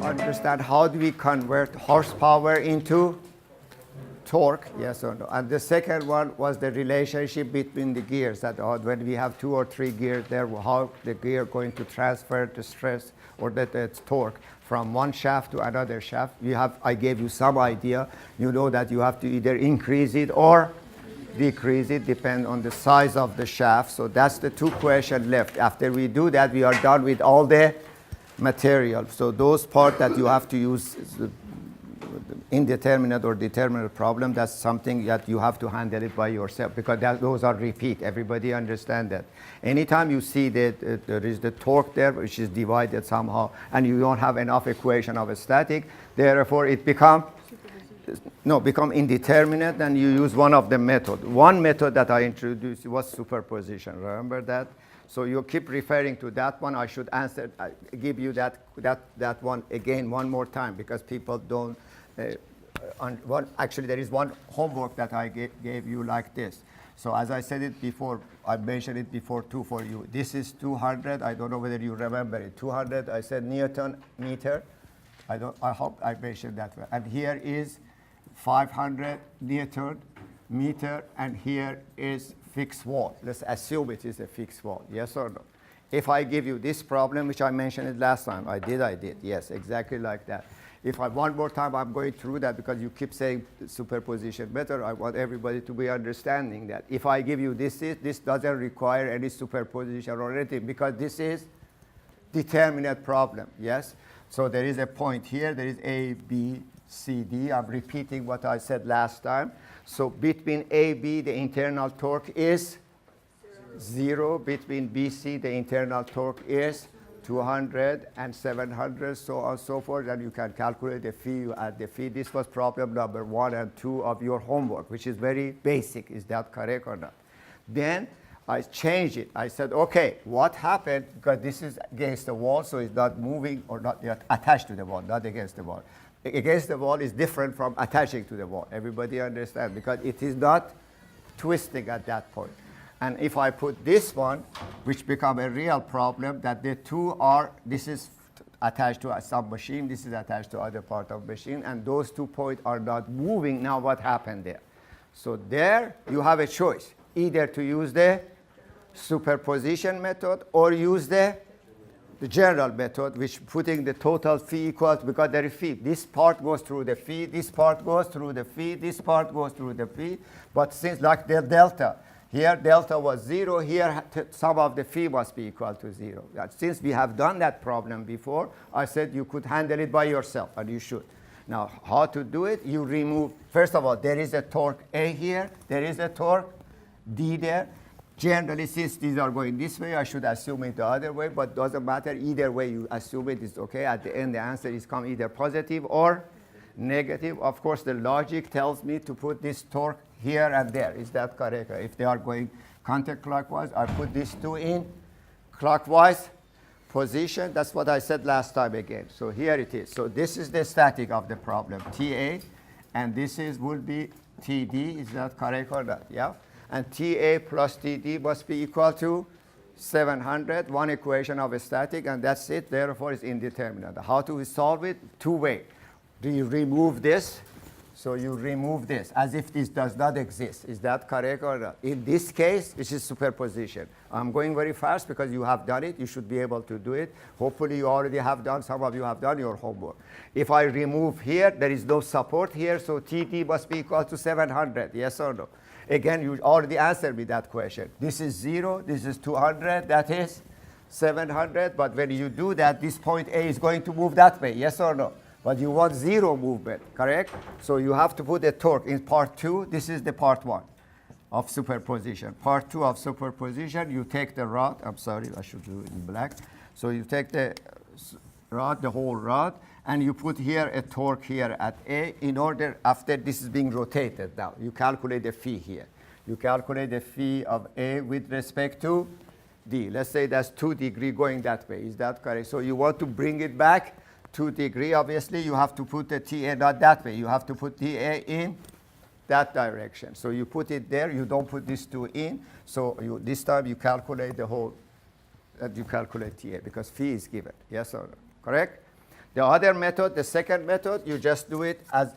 understand how do we convert horsepower into torque, yes or no? And the second one was the relationship between the gears, that when we have 2 or 3 gears there, how the gear going to transfer the stress or the torque from one shaft to another shaft. I gave you some idea. You know that you have to either increase it or decrease it, depend on the size of the shaft. So that's the 2 questions left. After we do that, we are done with all the material. So those parts that you have to use indeterminate or determinate problem, that's something that you have to handle it by yourself, because those are repeat. Everybody understand that. Anytime you see that there is the torque there, which is divided somehow, and you don't have enough equation of a static, therefore it become indeterminate, and you use one of the method. One method that I introduced was superposition. Remember that? So you keep referring to that one. I should give you that one again one more time, because people don't. Actually, there is one homework that I gave you like this. So as I said it before, I mentioned it before too for you. This is 200. I don't know whether you remember it. 200. I said Newton meter. I hope I mentioned that way. And here is 500 Newton meter, and here is fixed wall. Let's assume it is a fixed wall. Yes or no? If I give you this problem, which I mentioned it last time, I did. Yes, exactly like that. If one more time, I'm going through that because you keep saying superposition better. I want everybody to be understanding that. If I give you this doesn't require any superposition or anything, because this is determinate problem, yes? So there is a point here. There is A, B, C, D. I'm repeating what I said last time. So between A, B, the internal torque is 0. Between B, C, the internal torque is 200 and 700, so on and so forth, and you can calculate the phi, you add the phi. This was problem number 1 and 2 of your homework, which is very basic. Is that correct or not? Then I changed it. I said, okay, what happened, because this is against the wall, so it's not moving or not attached to the wall, not against the wall. Against the wall is different from attaching to the wall. Everybody understand, because it is not twisting at that point. And if I put this one, which become a real problem, that the two are, this is attached to some machine, this is attached to other part of machine, and those 2 points are not moving. Now what happened there? So there you have a choice, either to use the superposition method or use the general method, which putting the total phi equals, because there is phi. This part goes through the phi, this part goes through the phi, this part goes through the phi. But since like the delta, here delta was 0, here sum of the phi must be equal to 0. Since we have done that problem before, I said you could handle it by yourself, and you should. Now, how to do it? You remove, first of all, there is a torque A here, there is a torque D there. Generally, since these are going this way, I should assume it the other way, but doesn't matter. Either way you assume it is okay. At the end, the answer is come either positive or negative. Of course, the logic tells me to put this torque here and there. Is that correct? If they are going counterclockwise, I put these two in clockwise position. That's what I said last time again. So here it is. So this is the static of the problem, TA, and this will be TD. Is that correct or not? Yeah. And TA plus TD must be equal to 700, one equation of a static, and that's it. Therefore, it's indeterminate. How do we solve it? 2 ways. Do you remove this? So you remove this as if this does not exist. Is that correct or not? In this case, this is superposition. I'm going very fast because you have done it. You should be able to do it. Hopefully, you already have done. Some of you have done your homework. If I remove here, there is no support here, so TT must be equal to 700. Yes or no? Again, you already answered me that question. This is 0. This is 200. That is 700. But when you do that, this point A is going to move that way. Yes or no? But you want 0 movement, correct? So you have to put a torque in part 2. This is the part 1 of superposition. Part 2 of superposition, you take the rod. I'm sorry, I should do it in black. So you take the rod, the whole rod, and you put here a torque here at A in order, after this is being rotated now, you calculate the phi here. You calculate the phi of A with respect to D. Let's say that's 2 degrees going that way. Is that correct? So you want to bring it back 2 degrees. Obviously, you have to put the TA not that way. You have to put TA in that direction. So you put it there. You don't put these 2 in. So this time you calculate the whole, you calculate TA because phi is given. Yes or no? Correct? The other method, the second method, you just do it as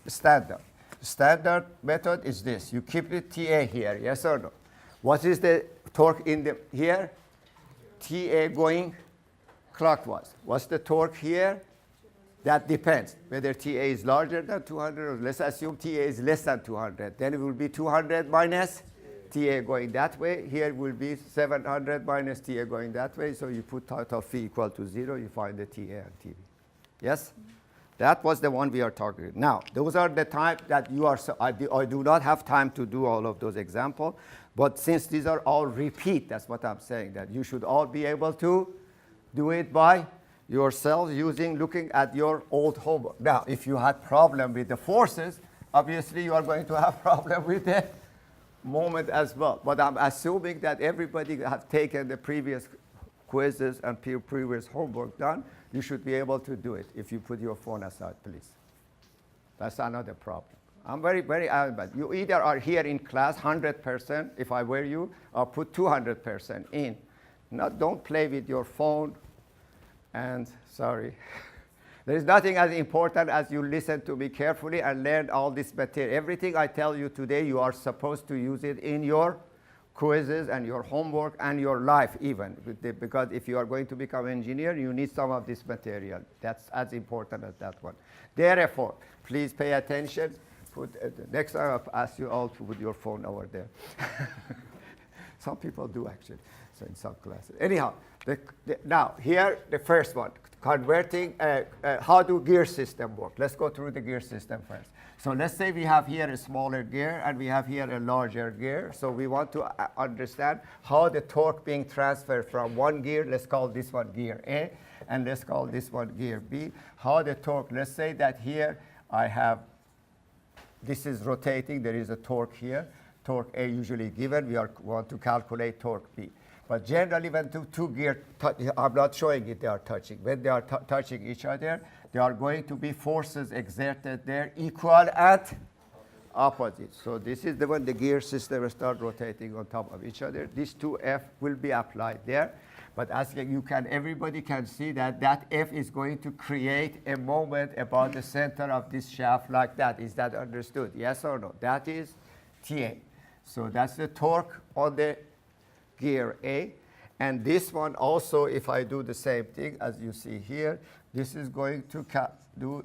standard. Standard method is this. You keep the TA here, yes or no? What is the torque in the here? TA going clockwise. What's the torque here? That depends whether TA is larger than 200 or let's assume TA is less than 200. Then it will be 200 minus TA going that way. Here will be 700 minus TA going that way. So you put total phi equal to 0. You find the TA and TV. Yes? That was the one we are talking about. Now, those are the type that you are, I do not have time to do all of those examples. But since these are all repeat, that's what I'm saying, that you should all be able to do it by yourself looking at your old homework. Now, if you had problem with the forces, obviously you are going to have problem with the moment as well. But I'm assuming that everybody have taken the previous quizzes and previous homework done. You should be able to do it if you put your phone aside, please. That's another problem. I'm very, very adamant. You either are here in class 100%, if I were you, or put 200% in. Don't play with your phone. And sorry, there is nothing as important as you listen to me carefully and learn all this material. Everything I tell you today, you are supposed to use it in your quizzes and your homework and your life even. Because if you are going to become an engineer, you need some of this material. That's as important as that one. Therefore, please pay attention. Next time I'll ask you all to put your phone over there. Some people do actually, so in some classes. Anyhow, now here the first one, converting, how do gear system work? Let's go through the gear system first. So let's say we have here a smaller gear and we have here a larger gear. So we want to understand how the torque being transferred from one gear, let's call this one gear A, and let's call this one gear B. How the torque, let's say that here I have, this is rotating, there is a torque here. Torque A usually given, we want to calculate torque B. But generally when two gears, I'm not showing it, they are touching. When they are touching each other, there are going to be forces exerted there equal and opposite. So this is the when the gear system start rotating on top of each other. This 2F will be applied there. But as you can, everybody can see that that F is going to create a moment about the center of this shaft like that. Is that understood? Yes or no? That is TA. So that's the torque on the gear A. And this one also, if I do the same thing as you see here, this is going to do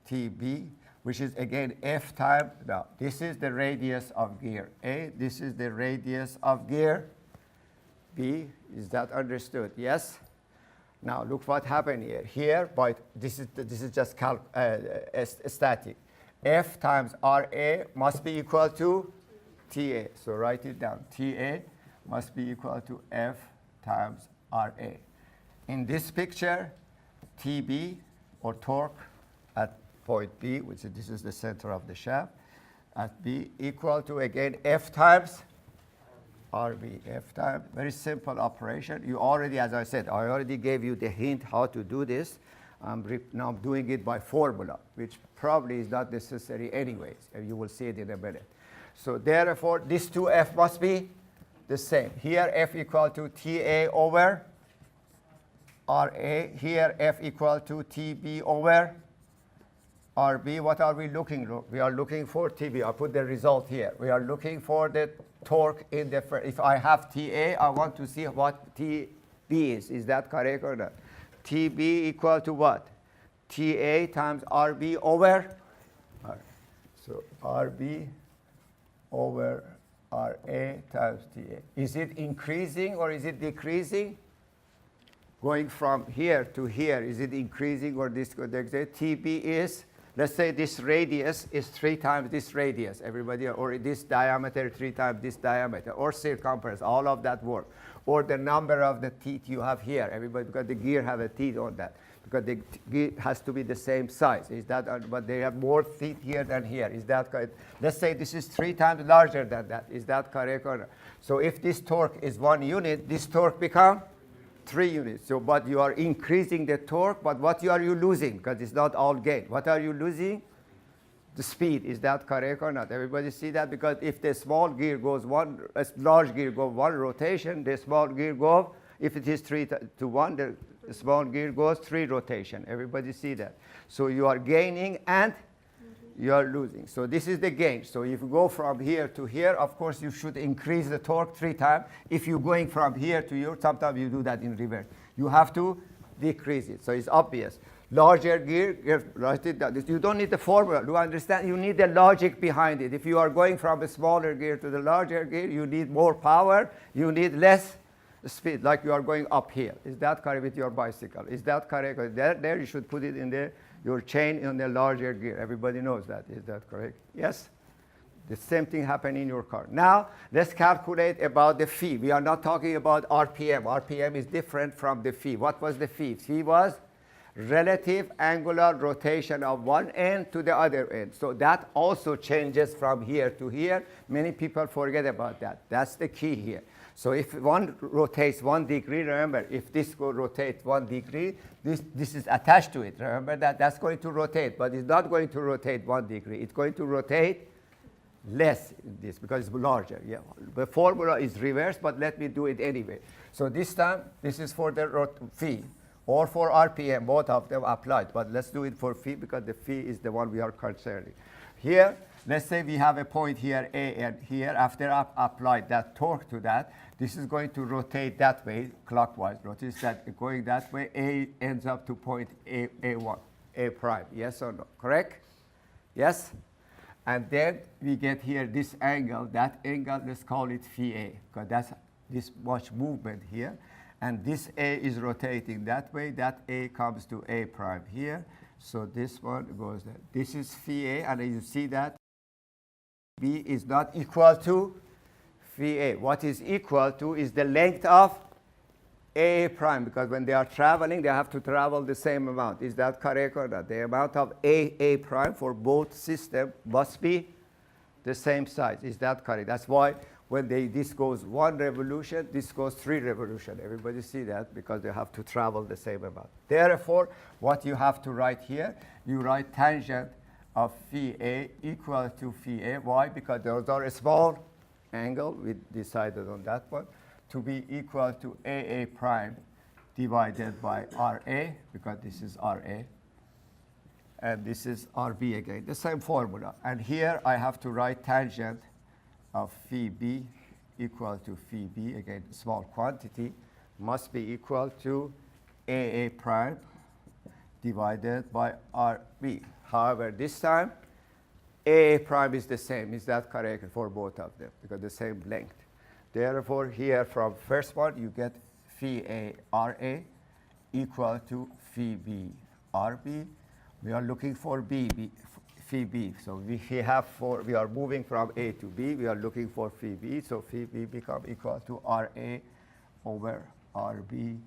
TB, which is again F time. Now, this is the radius of gear A. This is the radius of gear B. Is that understood? Yes? Now, look what happened here. Here, this is just static. F times RA must be equal to TA. So write it down. TA must be equal to F times RA. In this picture, TB, or torque, at point B, which is, this is the center of the shaft, at B, equal to, again, F times RB, F times. Very simple operation. You already, as I said, I already gave you the hint how to do this. Now I'm doing it by formula, which probably is not necessary anyways. And you will see it in a minute. So therefore, this 2F must be the same. Here, F equal to TA over RA. Here, F equal to TB over RB. What are we looking for? We are looking for TB. I'll put the result here. We are looking for the torque in the first. If I have TA, I want to see what TB is. Is that correct or not? TB equal to what? TA times RB over R. So RB over RA times TA. Is it increasing or is it decreasing? Going from here to here, is it increasing or decreasing? TB is, let's say this radius is 3 times this radius, everybody, or this diameter 3 times this diameter, or circumference, all of that work. Or the number of the teeth you have here, everybody, because the gear have a teeth on that. Because the gear has to be the same size. Is that, but they have more teeth here than here. Is that correct? Let's say this is 3 times larger than that. Is that correct or not? So if this torque is 1 unit, this torque becomes 3 units. So, but you are increasing the torque, but what are you losing? Because it's not all gain. What are you losing? The speed. Is that correct or not? Everybody see that? Because if the small gear goes one, a large gear goes one rotation, the small gear goes, if it is 3 to 1, the The small gear goes 3 rotation. Everybody see that? So you are gaining and you are losing. So this is the gain. So if you go from here to here, of course, you should increase the torque 3 times. If you're going from here to here, sometimes you do that in reverse. You have to decrease it. So it's obvious. Larger gear, write it down. You don't need the formula. Do you understand? You need the logic behind it. If you are going from a smaller gear to the larger gear, you need more power. You need less speed, like you are going up here. Is that correct with your bicycle? Is that correct? There you should put it in your chain in the larger gear. Everybody knows that. Is that correct? Yes? The same thing happened in your car. Now, let's calculate about the phi. We are not talking about RPM. RPM is different from the phi. What was the phi? Phi was relative angular rotation of one end to the other end. So that also changes from here to here. Many people forget about that. That's the key here. So if one rotates 1 degree, remember, if this rotates 1 degree, this is attached to it. Remember that? That's going to rotate, but it's not going to rotate 1 degree. It's going to rotate less in this because it's larger. Yeah. The formula is reversed, but let me do it anyway. So this time, this is for the phi or for RPM. Both of them applied, but let's do it for phi because the phi is the one we are concerning. Here, let's say we have a point here, A, and here. After applied that torque to that, this is going to rotate that way, clockwise. Notice that going that way, A ends up to point A1, A prime. Yes or no? Correct? Yes? And then we get here this angle. That angle, let's call it phi A, because that's this much movement here. And this A is rotating that way. That A comes to A prime here. So this one goes there. This is phi A, and you see that B is not equal to phi A. What is equal to is the length of A prime, because when they are traveling, they have to travel the same amount. Is that correct or not? The amount of A prime for both systems must be the same size. Is that correct? That's why when this goes 1 revolution, this goes 3 revolution. Everybody see that because they have to travel the same amount. Therefore, what you have to write here, you write tangent of phi A equal to phi A. Why? Because those are a small angle. We decided on that one to be equal to A prime divided by RA, because this is RA. And this is RB again, the same formula. And here I have to write tangent of phi B equal to phi B, again, small quantity, must be equal to A prime divided by RB. However, this time, A prime is the same. Is that correct for both of them? Because the same length. Therefore, here from first one, you get phi A RA equal to phi B RB. We are looking for phi B. So we are moving from A to B. We are looking for phi B. So phi B becomes equal to RA over RB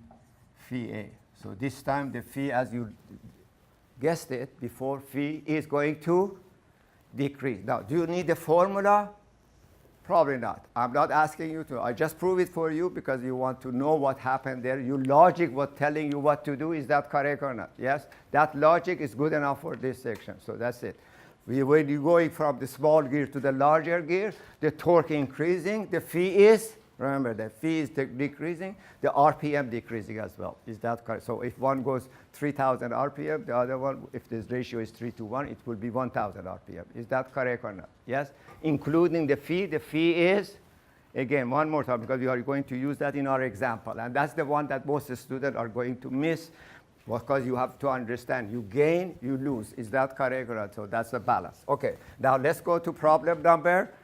phi A. So this time the phi, as you guessed it before, phi is going to decrease. Now, do you need the formula? Probably not. I'm not asking you to. I just prove it for you because you want to know what happened there. Your logic was telling you what to do. Is that correct or not? Yes? That logic is good enough for this section. So that's it. When you're going from the small gear to the larger gear, the torque increasing, the phi is, remember, the phi is decreasing, the RPM decreasing as well. Is that correct? So if one goes 3,000 RPM, the other one, if this ratio is 3 to 1, it will be 1,000 RPM. Is that correct or not? Yes? Including the phi is, again, one more time, because we are going to use that in our example. And that's the one that most students are going to miss, because you have to understand, you gain, you lose. Is that correct or not? So that's the balance. Okay, now let's go to problem number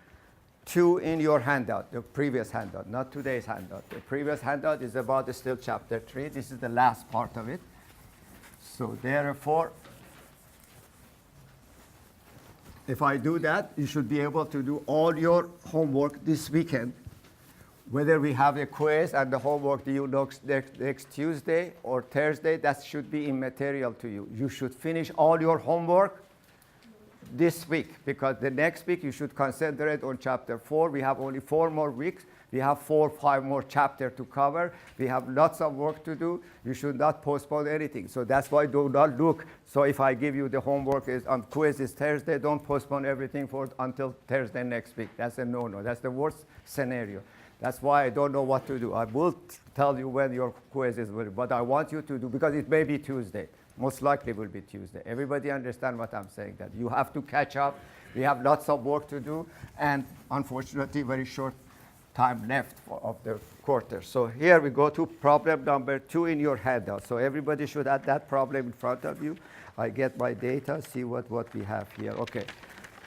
2 in your handout, the previous handout, not today's handout. The previous handout is about still chapter 3. This is the last part of it. So therefore, if I do that, you should be able to do all your homework this weekend. Whether we have a quiz and the homework due next Tuesday or Thursday, that should be immaterial to you. You should finish all your homework this week, because the next week you should concentrate on chapter 4. We have only 4 more weeks. We have 4 or 5 more chapters to cover. We have lots of work to do. You should not postpone anything. So that's why do not look. So if I give you the homework is on quiz is Thursday, don't postpone everything until Thursday next week. That's a no-no. That's the worst scenario. That's why I don't know what to do. I will tell you when your quiz is, but I want you to do, because it may be Tuesday. Most likely will be Tuesday. Everybody understand what I'm saying, that you have to catch up. We have lots of work to do, and unfortunately, very short time left of the quarter. So here we go to problem number 2 in your handout. So everybody should have that problem in front of you. I get my data, see what we have here. Okay,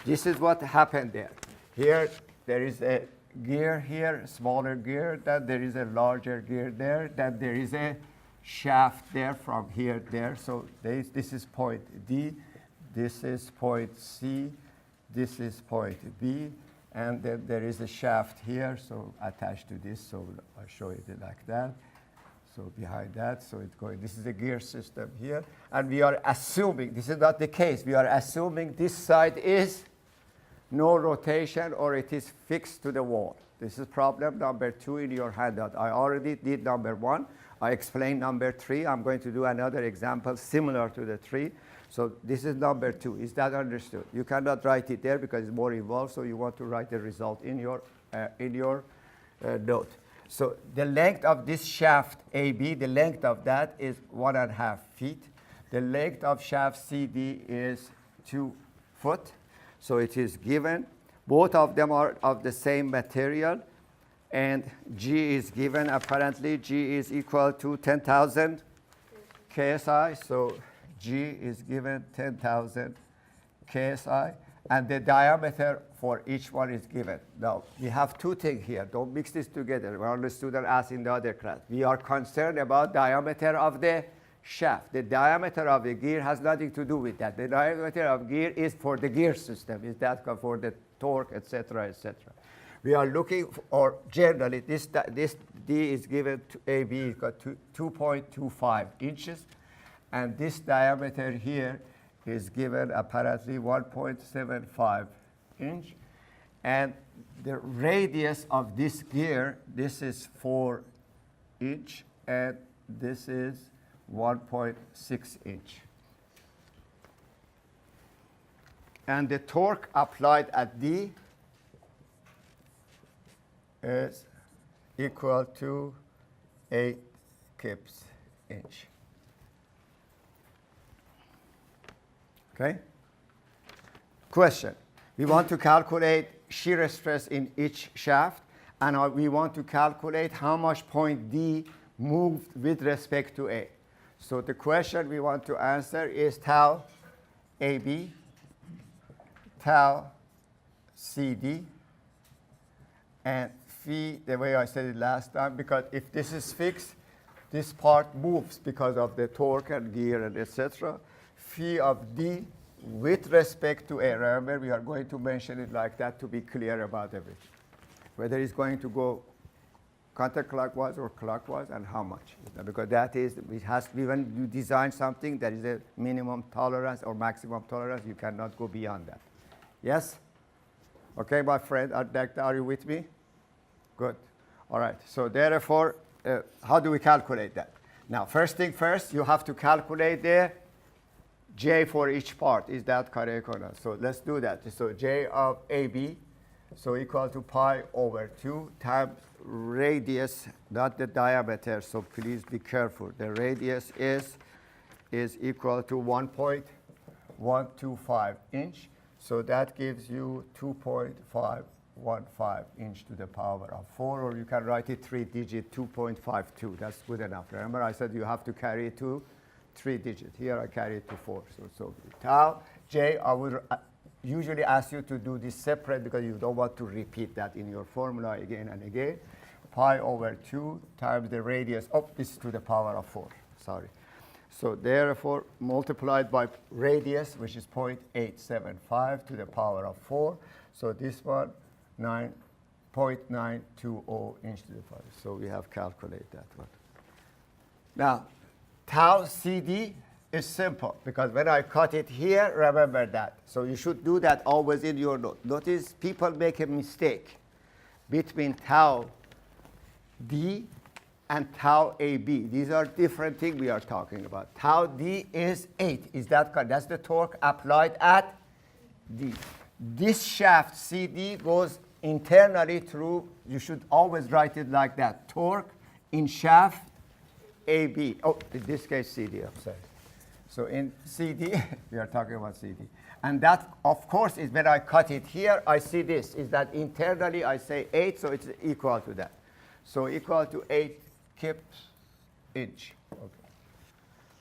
this is what happened there. Here, there is a gear here, smaller gear, then there is a larger gear there, then there is a shaft there from here there. So this is point D, this is point C, this is point B, and then there is a shaft here, so attached to this, so I'll show it like that. So behind that, so it's going, this is a gear system here, and we are assuming, this is not the case, we are assuming this side is no rotation or it is fixed to the wall. This is problem number 2 in your handout. I already did number 1. I explained number 3. I'm going to do another example similar to the 3. So this is number 2. Is that understood? You cannot write it there because it's more involved, so you want to write the result in your note. So the length of this shaft AB, the length of that is 1.5 feet. The length of shaft CD is 2 foot. So it is given. Both of them are of the same material. And G is given. Apparently, G is equal to 10,000 KSI. So G is given 10,000 KSI. And the diameter for each one is given. Now, we have 2 things here. Don't mix this together. One of the students asked in the other class. We are concerned about diameter of the shaft. The diameter of the gear has nothing to do with that. The diameter of gear is for the gear system. Is that for the torque, etc., etc. We are looking for, or generally, this D is given to AB is got 2.25 inches. And this diameter here is given apparently 1.75 inch. And the radius of this gear, this is 4 inch, and this is 1.6 inch. And the torque applied at D is equal to 8 kips inch. Okay? Question. We want to calculate shear stress in each shaft, and we want to calculate how much point D moved with respect to A. So the question we want to answer is tau AB, tau CD, and phi, the way I said it last time, because if this is fixed, this part moves because of the torque and gear and etc. Phi of D with respect to A. Remember, we are going to mention it like that to be clear about everything. Whether it's going to go counterclockwise or clockwise, and how much. Because that is, when you design something, there is a minimum tolerance or maximum tolerance. You cannot go beyond that. Yes? Okay, my friend, are you with me? Good. All right. So therefore, how do we calculate that? Now, first thing first, you have to calculate the J for each part. Is that correct or not? So let's do that. So J of AB, so equal to pi over 2 times radius, not the diameter, so please be careful. The radius is equal to 1.125 inch. So that gives you 2.515 inch to the power of 4, or you can write it 3-digit, 2.52. That's good enough. Remember, I said you have to carry it to 3-digit. Here I carry it to 4. So tau J, I would usually ask you to do this separate because you don't want to repeat that in your formula again and again. Pi over 2 times the radius. Oh, this is to the power of 4. Sorry. So therefore, multiplied by radius, which is 0.875 to the power of 4. So this one, 9.920 inch to the power. So we have calculated that one. Now, tau CD is simple, because when I cut it here, remember that. So you should do that always in your note. Notice people make a mistake between tau D and tau AB. These are different things we are talking about. Tau D is 8. Is that correct? That's the torque applied at D. This shaft CD goes internally through, you should always write it like that. Torque in shaft AB. Oh, in this case, CD, I'm sorry. So in CD, we are talking about CD. And that, of course, is when I cut it here, I see this, is that internally I say 8, so it's equal to that. So equal to 8 kips inch. Okay.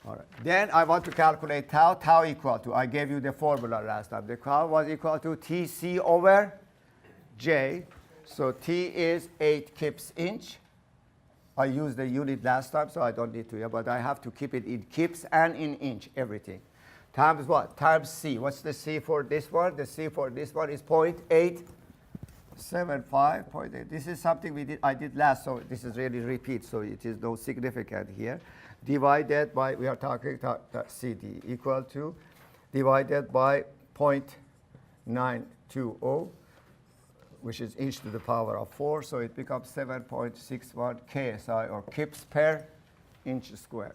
All right. Then I want to calculate tau. Tau equal to, I gave you the formula last time. The tau was equal to TC over J. So T is 8 kips inch. I used the unit last time, so I don't need to, but I have to keep it in kips and in inch, everything. Times what? Times C. What's the C for this one? The C for this one is 0.875. 0.8. This is something I did last, so this is really repeat, so it is no significant here. Divided by, we are talking CD, equal to, divided by 0.920, which is inch to the power of 4, so it becomes 7.61 KSI, or kips per inch square.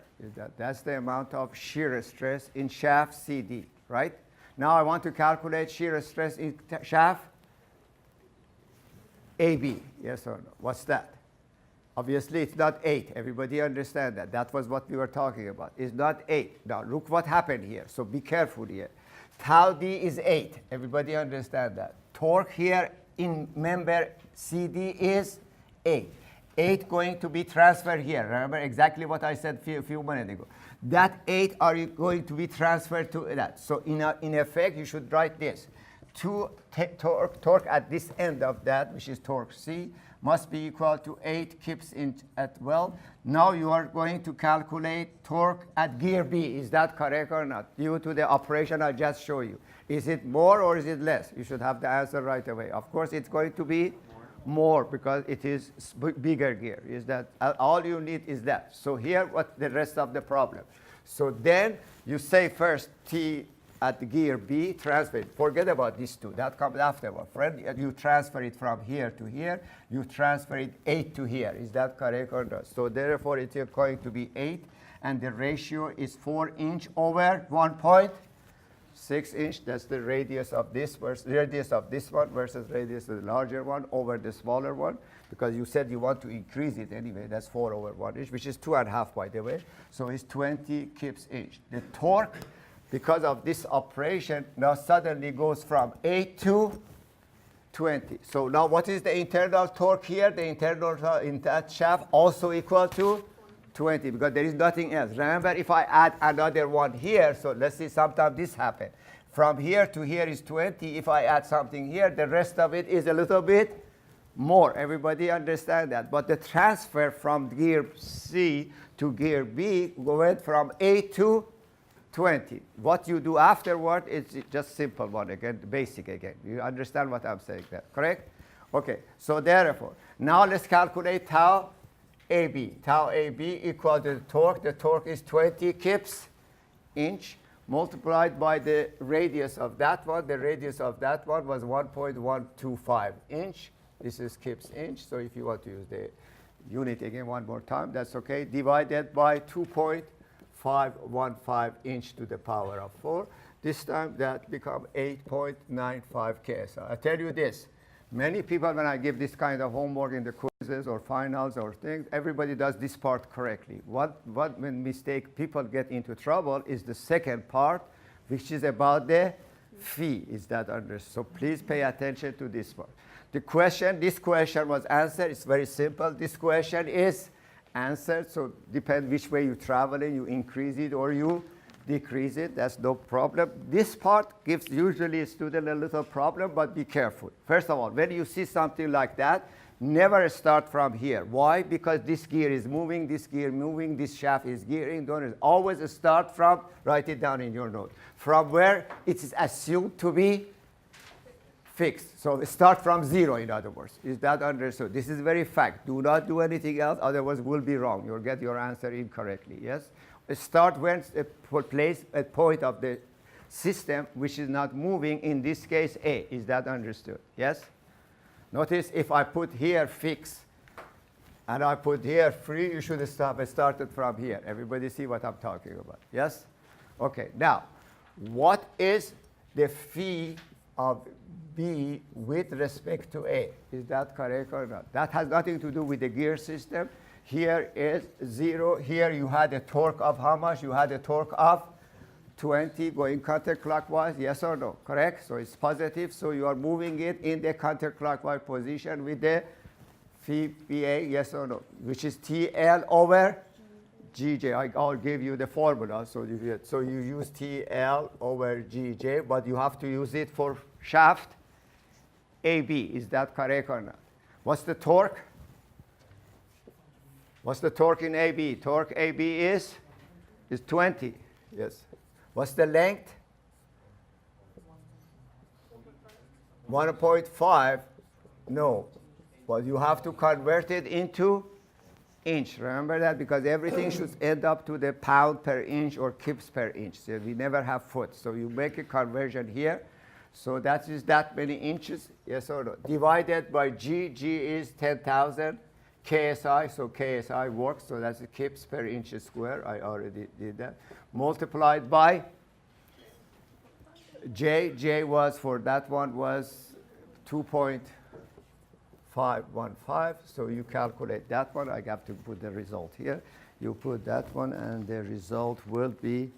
That's the amount of shear stress in shaft CD, right? Now I want to calculate shear stress in shaft AB, yes or no? What's that? Obviously, it's not 8. Everybody understand that. That was what we were talking about. It's not 8. Now, look what happened here. So be careful here. Tau D is 8. Everybody understand that. Torque here in member CD is 8. 8 going to be transferred here. Remember exactly what I said a few minutes ago. That 8 are going to be transferred to that. So in effect, you should write this. Torque at this end of that, which is torque C, must be equal to 8 kips inch at well. Now you are going to calculate torque at gear B. Is that correct or not? Due to the operation I just showed you. Is it more or is it less? You should have the answer right away. Of course, it's going to be more because it is bigger gear. Is that all you need is that. So here, what's the rest of the problem? So then you say first T at the gear B, transfer it. Forget about these two. That comes afterward. Friend, you transfer it from here to here. You transfer it 8 to here. Is that correct or not? So therefore, it is going to be 8, and the ratio is 4 inch over 1.6 inch. That's the radius of this versus radius of this one versus radius of the larger one over the smaller one, because you said you want to increase it anyway. That's 4 over 1 inch, which is 2.5 by the way. So it's 20 kips inch. The torque, because of this operation, now suddenly goes from 8 to 20. So now what is the internal torque here? The internal torque in that shaft also equal to 20, because there is nothing else. Remember, if I add another one here, so let's see, sometimes this happens. From here to here is 20. If I add something here, the rest of it is a little bit more. Everybody understand that? But the transfer from gear C to gear B went from 8 to 20. What you do afterward is just simple one again, basic again. You understand what I'm saying there, correct? Okay, so therefore, now let's calculate tau AB. Tau AB equal to the torque. The torque is 20 kips inch multiplied by the radius of that one. The radius of that one was 1.125 inch. This is kips inch. So if you want to use the unit again one more time, that's okay. Divided by 2.515 inch to the power of 4. This time that becomes 8.95 KSI. I tell you this, many people, when I give this kind of homework in the quizzes or finals or things, everybody does this part correctly. When mistake people get into trouble is the second part, which is about the phi. Is that understood? So please pay attention to this part. This question was answered. It's very simple. This question is answered. So depend which way you're traveling, you increase it or you decrease it. That's no problem. This part gives usually a student a little problem, but be careful. First of all, when you see something like that, never start from here. Why? Because this gear is moving, this gear moving, this shaft is gearing. Don't always start from, write it down in your note, from where it is assumed to be fixed. So start from 0, in other words. Is that understood? This is very fact. Do not do anything else, otherwise we'll be wrong. You'll get your answer incorrectly, yes? Start when place a point of the system which is not moving, in this case A. Is that understood? Yes? Notice if I put here fix and I put here free, you should stop. I started from here. Everybody see what I'm talking about? Yes? Okay, now, what is the phi of B with respect to A. Is that correct or not? That has nothing to do with the gear system. Here is 0. Here you had a torque of how much? You had a torque of 20 going counterclockwise, yes or no? Correct? So it's positive. So you are moving it in the counterclockwise position with the phi BA, yes or no? Which is TL over GJ. I'll give you the formula. So you use TL over GJ, but you have to use it for shaft AB. Is that correct or not? What's the torque? What's the torque in AB? Torque AB is 20. Yes. What's the length? 1.5. No. But you have to convert it into inch. Remember that? Because everything should end up to the pound per inch or kips per inch. So we never have foot. So you make a conversion here. So that is that many inches. Yes or no? Divided by G. G is 10,000. KSI, so KSI works, so that's the kips per inch square. I already did that. Multiplied by J. J was, for that one, was 2.515. So you calculate that one. I have to put the result here. You put that one, and the result will be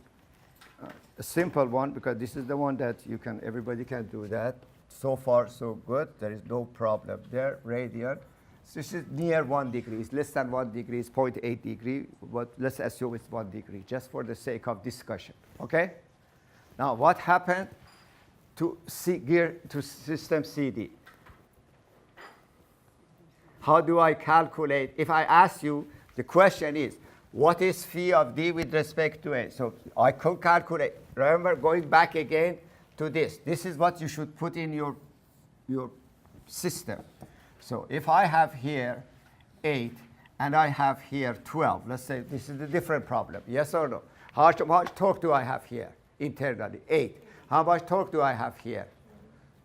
a simple one, because this is the one that everybody can do that. So far, so good. There is no problem there. Radian. So this is near 1 degree. It's less than 1 degree. It's 0.8 degree. But let's assume it's 1 degree, just for the sake of discussion. Okay? Now, what happened to system CD? How do I calculate? If I ask you, the question is, what is phi of D with respect to A? So I could calculate. Remember, going back again to this. This is what you should put in your system. So if I have here 8 and I have here 12, let's say this is a different problem, yes or no? How much torque do I have here internally? 8. How much torque do I have here?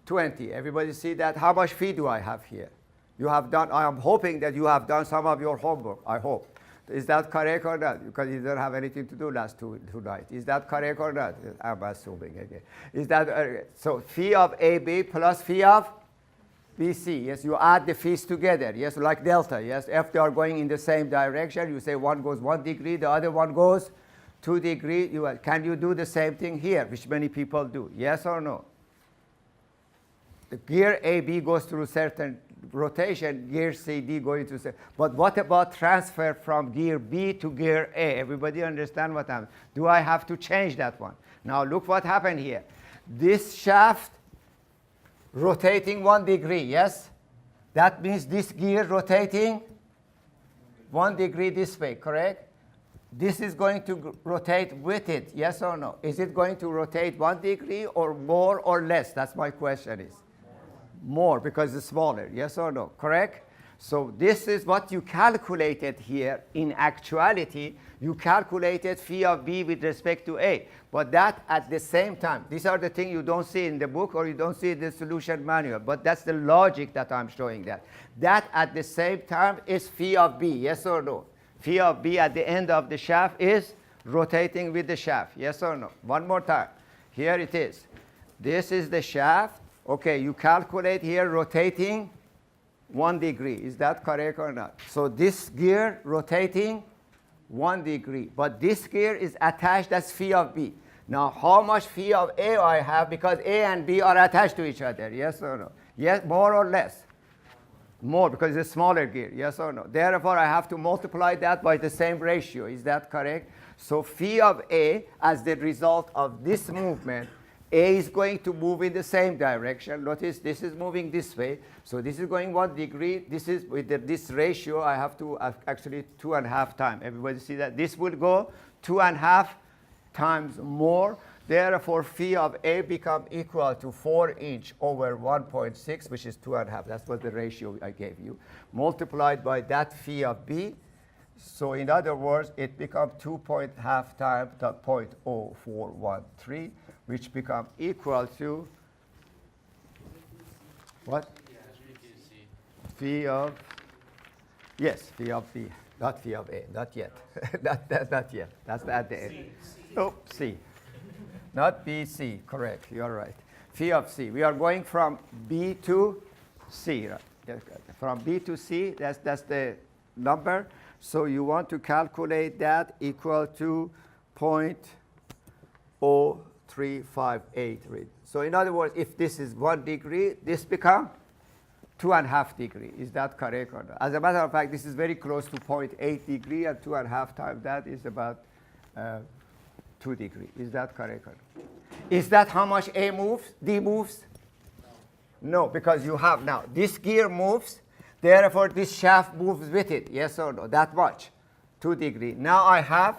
20. Everybody see that? How much phi do I have here? You have done, I am hoping that you have done some of your homework, I hope. Is that correct or not? Because you don't have anything to do last two nights. Is that correct or not? I'm assuming again. Is that, so phi of AB plus phi of BC, yes, you add the phis together, yes, like delta, yes. If they are going in the same direction, you say one goes 1 degree, the other one goes 2 degrees. Can you do the same thing here, which many people do, yes or no? The gear AB goes through certain rotation, gear CD going to say, but what about transfer from gear B to gear A? Everybody understand what I'm, do I have to change that one? Now look what happened here. This shaft rotating 1 degree, yes? That means this gear rotating 1 degree this way, correct? This is going to rotate with it, yes or no? Is it going to rotate 1 degree or more or less? That's my question is. More, because it's smaller, yes or no, correct? So this is what you calculated here. In actuality, you calculated phi of B with respect to A. But that at the same time, these are the things you don't see in the book or you don't see in the solution manual. But that's the logic that I'm showing that. That at the same time is phi of B, yes or no? Phi of B at the end of the shaft is rotating with the shaft, yes or no? One more time. Here it is. This is the shaft. Okay, you calculate here rotating 1 degree. Is that correct or not? So this gear rotating 1 degree. But this gear is attached as phi of B. Now, how much phi of A I have? Because A and B are attached to each other. Yes or no? Yes, more or less? More, because it's a smaller gear. Yes or no? Therefore, I have to multiply that by the same ratio. Is that correct? So phi of A, as the result of this movement, A is going to move in the same direction. Notice this is moving this way. So this is going 1 degree. This is with this ratio, I have to actually 2.5 times. Everybody see that? This would go 2.5 times more. Therefore, phi of A become equal to 4 inch over 1.6, which is 2.5. That's what the ratio I gave you. Multiplied by that phi of B. So in other words, it becomes 2.5 times the 0.0413. Which become equal to what? Phi of, yes, phi of B, not phi of A, not yet. not yet. That's at the end. Oh, C. Not B, C, correct, you're right. phi of C. We are going from B to C, right? From B to C, that's the number. So you want to calculate that equal to 0.0358. So in other words, if this is 1 degree, this becomes 2.5 degrees. Is that correct or not? As a matter of fact, this is very close to 0.8 degree, and 2.5 times that is about 2 degrees. Is that correct or not? Is that how much A moves, D moves? No, because you have now, this gear moves, therefore this shaft moves with it, yes or no? That much, 2 degrees. Now I have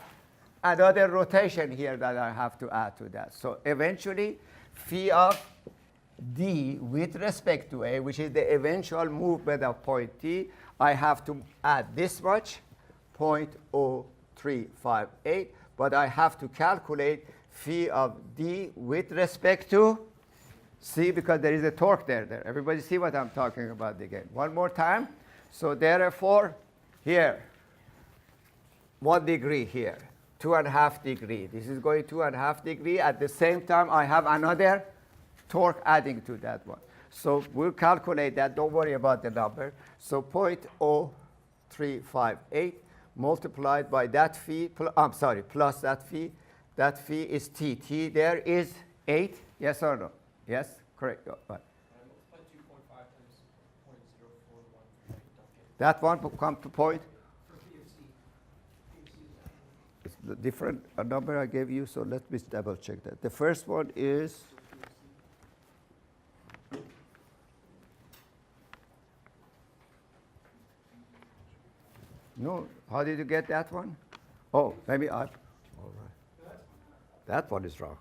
another rotation here that I have to add to that. So eventually, phi of D with respect to A, which is the eventual movement of point T, I have to add this much, 0.0358, but I have to calculate phi of D with respect to C because there is a torque there. Everybody see what I'm talking about again. One more time. So therefore, here, 1 degree here, 2.5 degrees. This is going 2.5 degrees. At the same time, I have another torque adding to that one. So we'll calculate that. Don't worry about the number. So 0.0358 multiplied by that phi, plus that phi. That phi is T. T there is 8. Yes or no? Yes? Correct. Go. Right. Multiply 2.5 times 0.0413. That one will come to point? For phi of C. It's the different number I gave you, so let me double check that. The first one is no. How did you get that one? Oh, maybe I. All right. That one is wrong.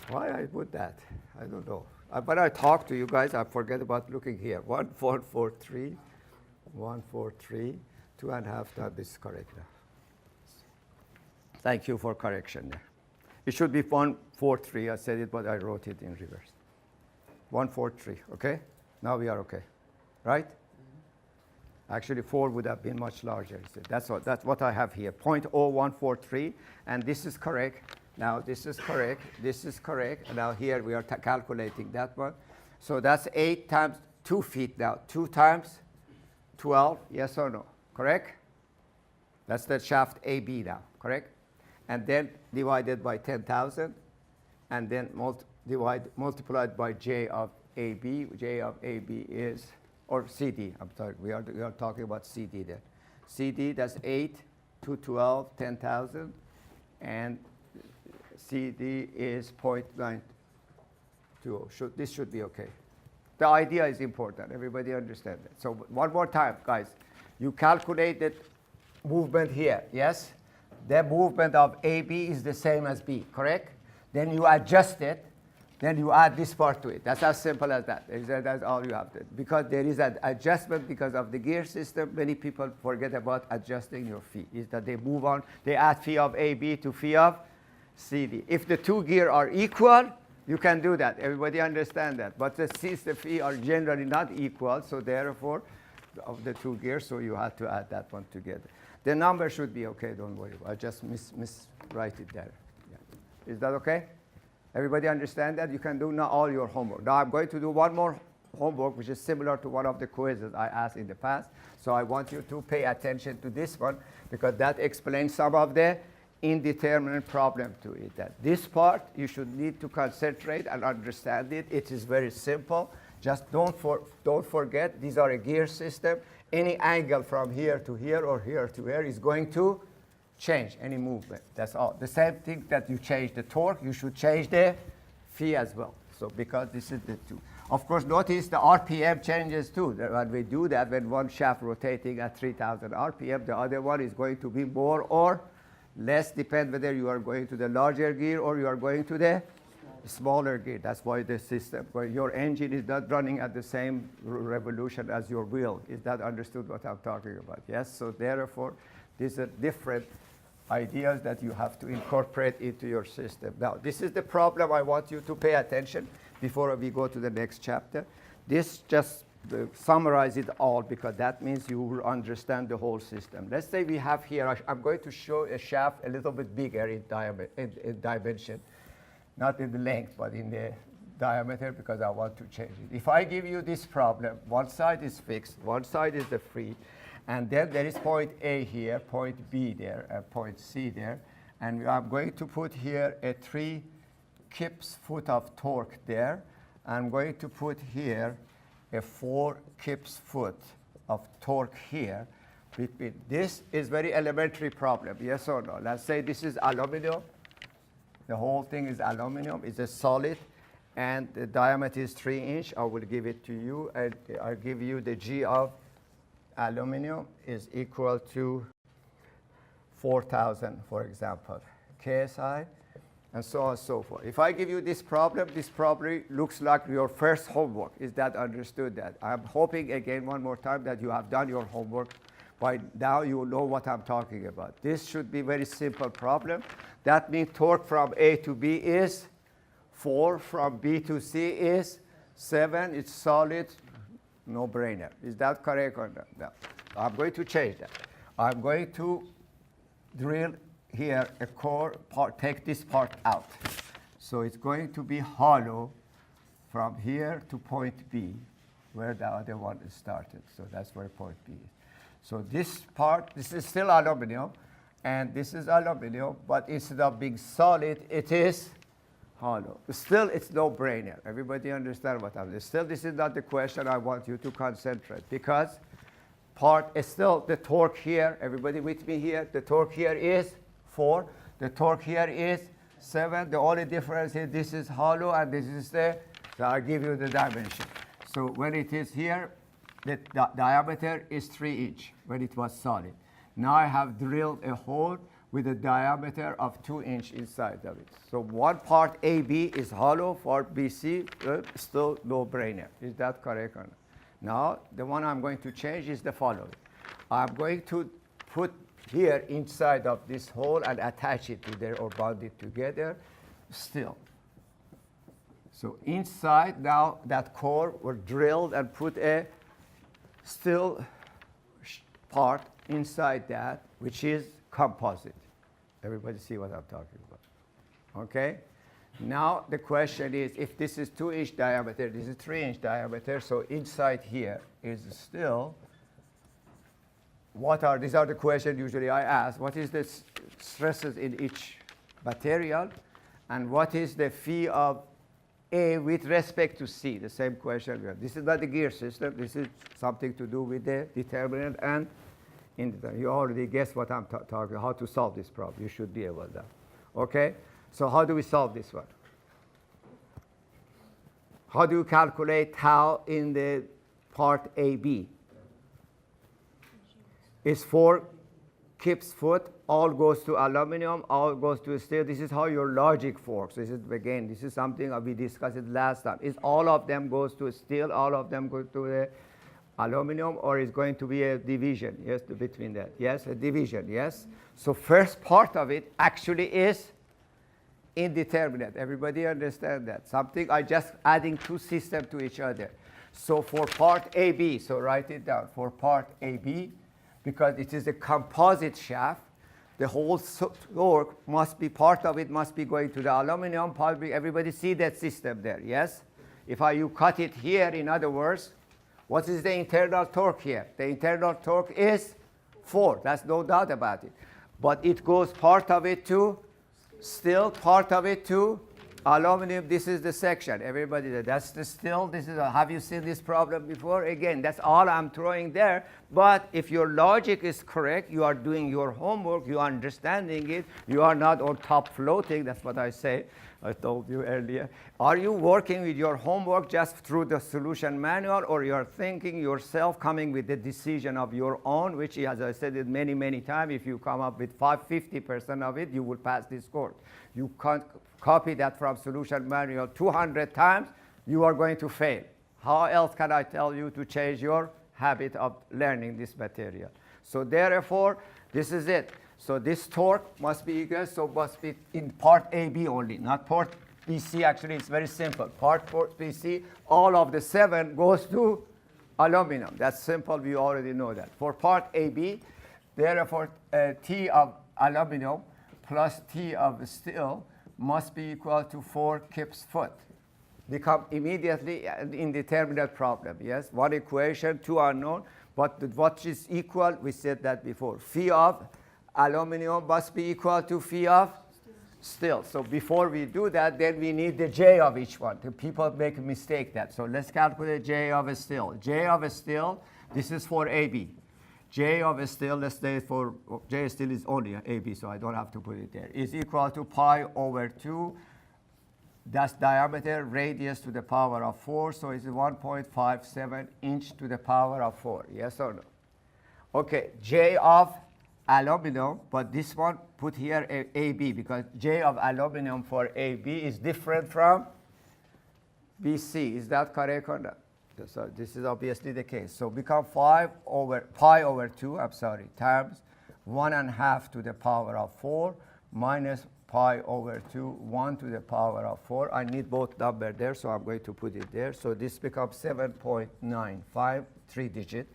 Why I put that? I don't know. When I talk to you guys, I forget about looking here. 1443, 143, 2.5 times. This is correct now. Thank you for correction there. It should be 143. I said it, but I wrote it in reverse. 143. Okay. Now we are okay, right? Actually, 4 would have been much larger. That's what I have here, 0.0143, and this is correct. Now, this is correct. This is correct. And now here we are calculating that one. So that's 8 times 2 feet now. 2 times 12, yes or no? Correct? That's the shaft AB now, correct? And then divided by 10,000, and then multiplied by J of AB. J of AB is, or CD, I'm sorry, we are talking about CD there. CD, that's 8 to 12, 10,000, and CD is 0.920. This should be okay. The idea is important. Everybody understand that. So one more time, guys. You calculated movement here, yes? The movement of AB is the same as B, correct? Then you adjust it. Then you add this part to it. That's as simple as that. That's all you have to do. Because there is an adjustment because of the gear system, many people forget about adjusting your phi. Is that they move on, they add phi of AB to phi of CD. If the 2 gears are equal, you can do that. Everybody understand that. But since the phi are generally not equal, so therefore, of the 2 gears, so you have to add that one together. The number should be okay, don't worry. I just miswrite it there. Yeah. Is that okay? Everybody understand that? You can do now all your homework. Now I'm going to do one more homework, which is similar to one of the quizzes I asked in the past. So I want you to pay attention to this one, because that explains some of the indeterminate problem to it. That this part, you should need to concentrate and understand it. It is very simple. Just don't forget, these are a gear system. Any angle from here to here or here to here is going to change any movement. That's all. The same thing that you change the torque, you should change the phi as well. So because this is the 2. Of course, notice the RPM changes too. When we do that, when one shaft rotating at 3,000 RPM, the other one is going to be more or less, depend whether you are going to the larger gear or you are going to the smaller gear. That's why the system, where your engine is not running at the same revolution as your wheel. Is that understood what I'm talking about? Yes? So therefore, these are different ideas that you have to incorporate into your system. Now, this is the problem I want you to pay attention before we go to the next chapter. This just summarize it all, because that means you will understand the whole system. Let's say we have here, I'm going to show a shaft a little bit bigger in dimension. not in the length, but in the diameter, because I want to change it. If I give you this problem, one side is fixed, one side is the free, and then there is point A here, point B there, and point C there, and I'm going to put here a 3 kips foot of torque there. I'm going to put here a 4 kips foot of torque here. This is very elementary problem, yes or no? Let's say this is aluminum. The whole thing is aluminum. It's a solid, and the diameter is 3 inch. I will give it to you, and I'll give you the G of aluminum is equal to 4,000, for example, KSI, and so on and so forth. If I give you this problem looks like your first homework. Is that understood? That I'm hoping again one more time that you have done your homework. By now you will know what I'm talking about. This should be very simple problem. That means torque from A to B is 4, from B to C is 7. It's solid, no brainer. Is that correct or not? No. I'm going to change that. I'm going to drill here a core part, take this part out. So it's going to be hollow from here to point B, where the other one is started. So that's where point B is. So this part, this is still aluminum, and this is aluminum, but instead of being solid, it is hollow. Still, it's no brainer. Everybody understand what I'm saying? Still, this is not the question I want you to concentrate, because part is still the torque here. Everybody with me here? The torque here is 4. The torque here is 7. The only difference is this is hollow and this is the, so I'll give you the dimension. So when it is here, the diameter is 3 inch when it was solid. Now I have drilled a hole with a diameter of 2 inch inside of it. So one part AB is hollow, for BC, still no brainer. Is that correct or not? Now, the one I'm going to change is the following. I'm going to put here inside of this hole and attach it to there or bond it together still. So inside now that core were drilled and put a still part inside that, which is composite. Everybody see what I'm talking about? Okay? Now the question is, if this is 2 inch diameter, this is 3 inch diameter, so inside here is still, these are the questions usually I ask, what is the stresses in each material, and what is the phi of A with respect to C? The same question. This is not the gear system. This is something to do with the determinant and indeterminate. You already guessed what I'm talking, how to solve this problem. You should be able to. Okay? So how do we solve this one? How do you calculate tau in the part AB? It's 4 kips foot, all goes to aluminum, all goes to steel. This is how your logic works. This is something we discussed it last time. Is all of them goes to steel, all of them go to the aluminum, or is going to be a division, yes, between that? Yes, a division, yes? So first part of it actually is indeterminate. Everybody understand that? Something I just adding 2 systems to each other. So for part AB, so write it down. For part AB, because it is a composite shaft, the whole torque must be, part of it must be going to the aluminum. Probably everybody see that system there, yes? If you cut it here, in other words, what is the internal torque here? The internal torque is 4. That's no doubt about it. But it goes part of it to steel, part of it to aluminum. This is the section. Everybody, that's the steel. This is have you seen this problem before? Again, that's all I'm throwing there. But if your logic is correct, you are doing your homework, you are understanding it, you are not on top floating. That's what I say. I told you earlier. Are you working with your homework just through the solution manual, or you are thinking yourself, coming with the decision of your own, which, as I said it many, many times, if you come up with 50% of it, you will pass this course. You can't copy that from solution manual 200 times, you are going to fail. How else can I tell you to change your habit of learning this material? So therefore, this is it. So this torque must be equal, so must be in part AB only, not part BC. Actually, it's very simple. Part BC, all of the 7 goes to aluminum. That's simple. We already know that. For part AB, therefore, T of aluminum plus T of steel must be equal to 4 Gibbs foot. Become immediately an indeterminate problem, yes? One equation, two unknown, but what is equal, we said that before. Phi of aluminum must be equal to phi of steel. So before we do that, then we need the J of each one. The people make a mistake that. So let's calculate J of a steel. J of a steel, this is for AB. J of a steel, let's say for, J steel is only AB, so I don't have to put it there, is equal to pi over 2. That's diameter, radius to the power of 4, so it's 1.57 inch to the power of 4, yes or no? Okay, J of aluminum, but this one put here AB, because J of aluminum for AB is different from BC. Is that correct or not? So this is obviously the case. So become pi over 2, times 1.5 to the power of 4 minus pi over 2, 1 to the power of 4. I need both numbers there, so I'm going to put it there. So this becomes 7.95, 3-digit,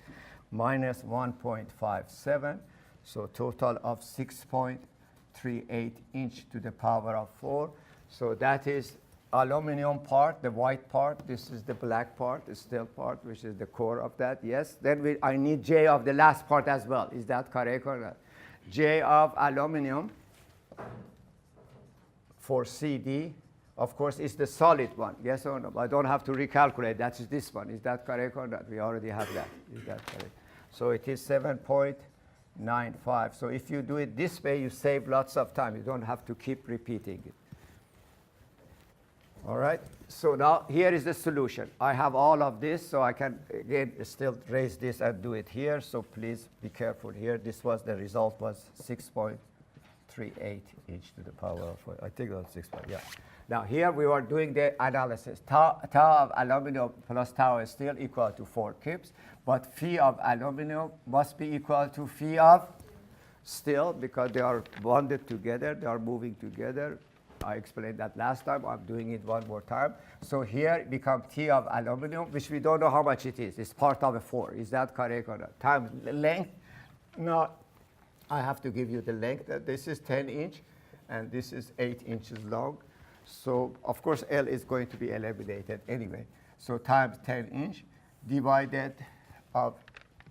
minus 1.57. So total of 6.38 inch to the power of 4. So that is aluminum part, the white part. This is the black part, the steel part, which is the core of that. Yes. Then I need J of the last part as well. Is that correct or not? J of aluminum for CD, of course, is the solid one. Yes or no? I don't have to recalculate. That's this one. Is that correct or not? We already have that. Is that correct? So it is 7.95. So if you do it this way, you save lots of time. You don't have to keep repeating it. All right, so now here is the solution. I have all of this, so I can again still raise this and do it here. So please be careful here. This was the result was 6.38 inch to the power of 4. I think that's 6. Yeah. Now here we were doing the analysis. Tau of aluminum plus tau of steel equal to 4 Gibbs, but phi of aluminum must be equal to phi of steel because they are bonded together. They are moving together. I explained that last time. I'm doing it one more time. So here it becomes T of aluminum, which we don't know how much it is. It's part of a 4. Is that correct or not? Times length. No, I have to give you the length. This is 10 inch, and this is 8 inches long. So, of course, L is going to be eliminated anyway. So times 10 inch divided of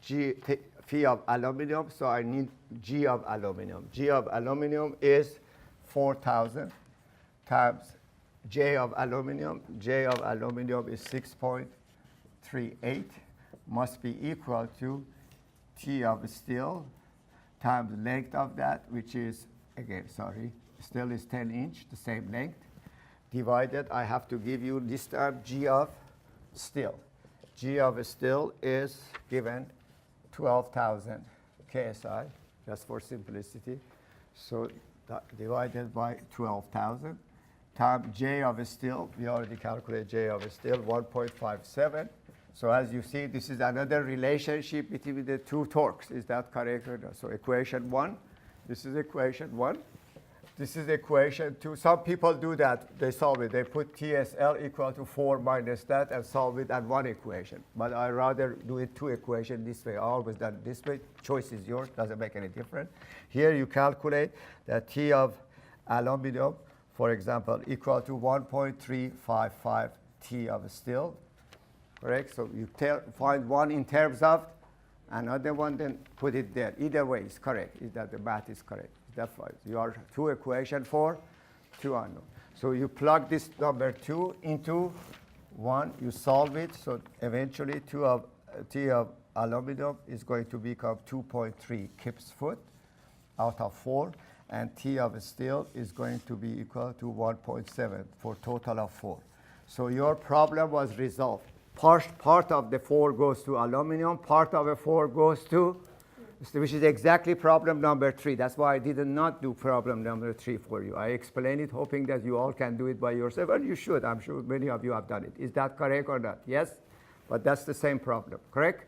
phi of aluminum. So I need G of aluminum. G of aluminum is 4,000. Times J of aluminum. J of aluminum is 6.38, must be equal to T of steel times length of that, which is, again, sorry, steel is 10 inch, the same length, divided, I have to give you this time G of steel. G of steel is given 12,000 KSI, just for simplicity. So divided by 12,000. Times J of steel, we already calculated J of steel, 1.57. So as you see, this is another relationship between the two torques. Is that correct or not? So equation 1, this is equation 1. This is equation 2. Some people do that. They solve it. They put TSL equal to 4 minus that and solve it at one equation. But I rather do it 2 equations this way. I always done this way. Choice is yours. Doesn't make any difference. Here you calculate that T of aluminum, for example, equal to 1.355 T of steel. Correct? So you find one in terms of another one, then put it there. Either way is correct. Is that the math is correct? That's right. You are 2 equation for 2 unknown. So you plug this number 2 into 1. You solve it. So eventually T of aluminum is going to become 2.3 Gibbs foot out of 4. And T of steel is going to be equal to 1.7 for total of 4. So your problem was resolved. Part of the 4 goes to aluminum, part of the 4 goes to, which is exactly problem number 3. That's why I did not do problem number 3 for you. I explained it hoping that you all can do it by yourself, and you should. I'm sure many of you have done it. Is that correct or not? Yes? But that's the same problem, correct?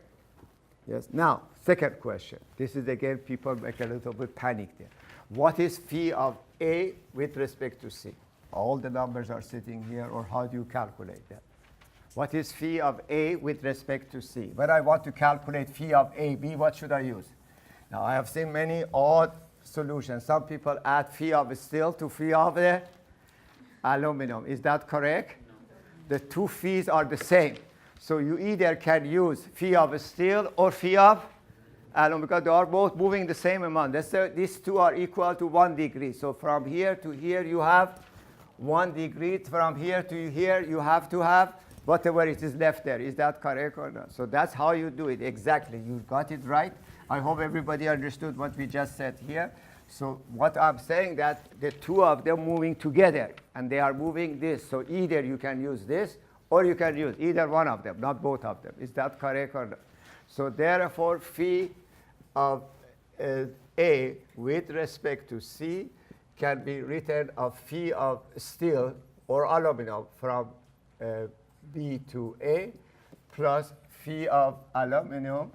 Yes. Now, second question. This is again, people make a little bit panic there. What is phi of A with respect to C? All the numbers are sitting here, or how do you calculate that? What is phi of A with respect to C? When I want to calculate phi of AB, what should I use? Now, I have seen many odd solutions. Some people add phi of steel to phi of the aluminum. Is that correct? The two phees are the same. So you either can use phi of steel or phi of aluminum because they are both moving the same amount. These two are equal to 1 degree. So from here to here you have 1 degree. From here to here you have to have whatever it is left there. Is that correct or not? So that's how you do it. Exactly. You got it right. I hope everybody understood what we just said here. So what I'm saying that the two of them moving together and they are moving this. So either you can use this or you can use either one of them, not both of them. Is that correct or not? So therefore, phi of A with respect to C can be written of phi of steel or aluminum from B to A plus phi of aluminum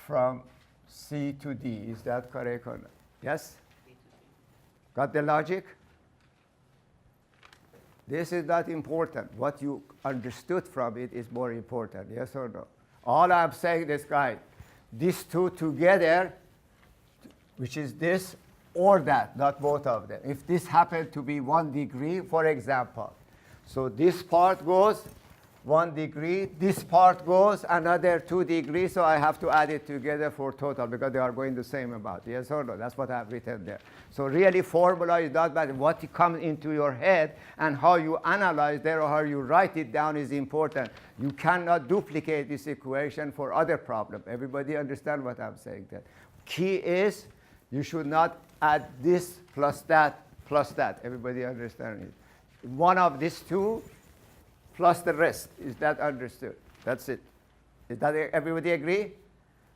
from C to D. Is that correct or not? Yes? Got the logic? This is not important. What you understood from it is more important. Yes or no? All I'm saying is, guys, these two together, which is this or that, not both of them. If this happened to be 1 degree, for example, so this part goes 1 degree, this part goes another 2 degrees, so I have to add it together for total because they are going the same amount. Yes or no? That's what I've written there. So really formula is not bad. What comes into your head and how you analyze there or how you write it down is important. You cannot duplicate this equation for other problems. Everybody understand what I'm saying there? Key is you should not add this plus that plus that. Everybody understand it? One of these two plus the rest. Is that understood? That's it. Is that everybody agree?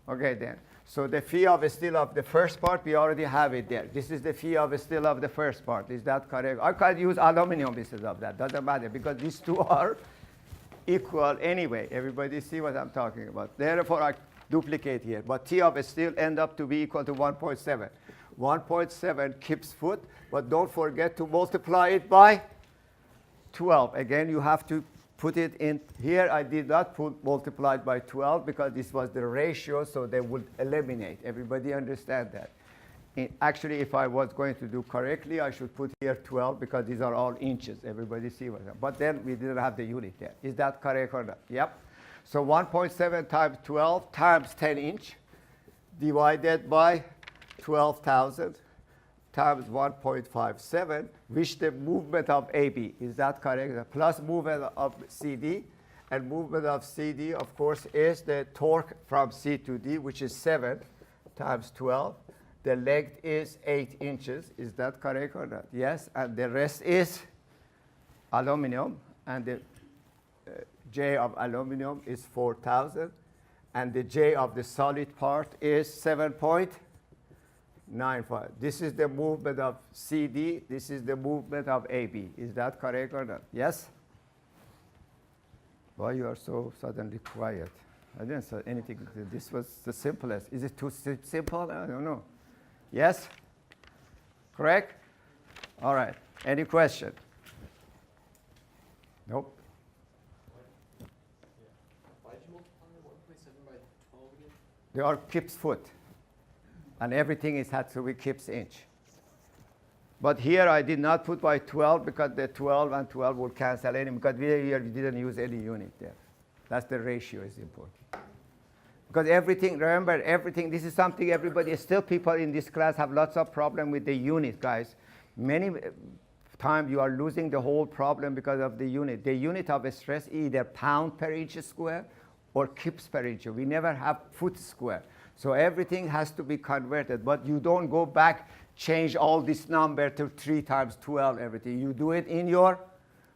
Okay then. So the phi of steel of the first part, we already have it there. This is the phi of steel of the first part. Is that correct? I can use aluminum instead of that. Doesn't matter because these two are equal anyway. Everybody see what I'm talking about. Therefore, I duplicate here. But T of steel end up to be equal to 1.7. 1.7 keeps foot, but don't forget to multiply it by 12. Again, you have to put it in here. I did not put multiplied by 12 because this was the ratio, so they would eliminate. Everybody understand that? Actually, if I was going to do correctly, I should put here 12 because these are all inches. Everybody see what I'm. But then we didn't have the unit there. Is that correct or not? Yep. So 1.7 times 12 times 10 inch divided by 12,000 times 1.57, which the movement of AB. Is that correct? The plus movement of CD. And movement of CD, of course, is the torque from C to D, which is 7 times 12. The length is 8 inches. Is that correct or not? Yes. And the rest is aluminum. And the J of aluminum is 4,000. And the J of the solid part is 7.95. This is the movement of CD. This is the movement of AB. Is that correct or not? Yes? Why you are so suddenly quiet? I didn't say anything. This was the simplest. Is it too simple? I don't know. Yes? Correct? All right. Any question? Nope. Why did you multiply 1.7 by 12 again? They are Kip's foot. And everything is had to be Kip's inch. But here I did not put by 12 because the 12 and 12 will cancel any, because here we didn't use any unit there. That's the ratio is important. Because everything, remember, everything, this is something everybody, still people in this class have lots of problem with the unit, guys. Many times you are losing the whole problem because of the unit. The unit of stress either pound per inch square or Kips per inch. We never have foot square. So everything has to be converted, but you don't go back, change all this number to 3 times 12, everything. You do it in your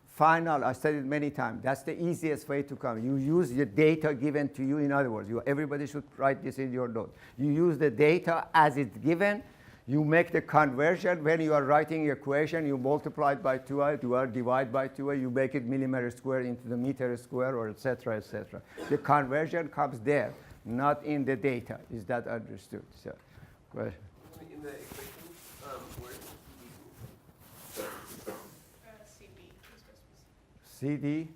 final. I said it many times. That's the easiest way to come. You use the data given to you. In other words, everybody should write this in your notes. You use the data as it's given. You make the conversion. When you are writing equation, you multiply it by 2, you are divide by 2, you make it millimeter square into the meter square, or et cetera, et cetera. The conversion comes there, not in the data. Is that understood? So, question. In the equation, where is CD? CD,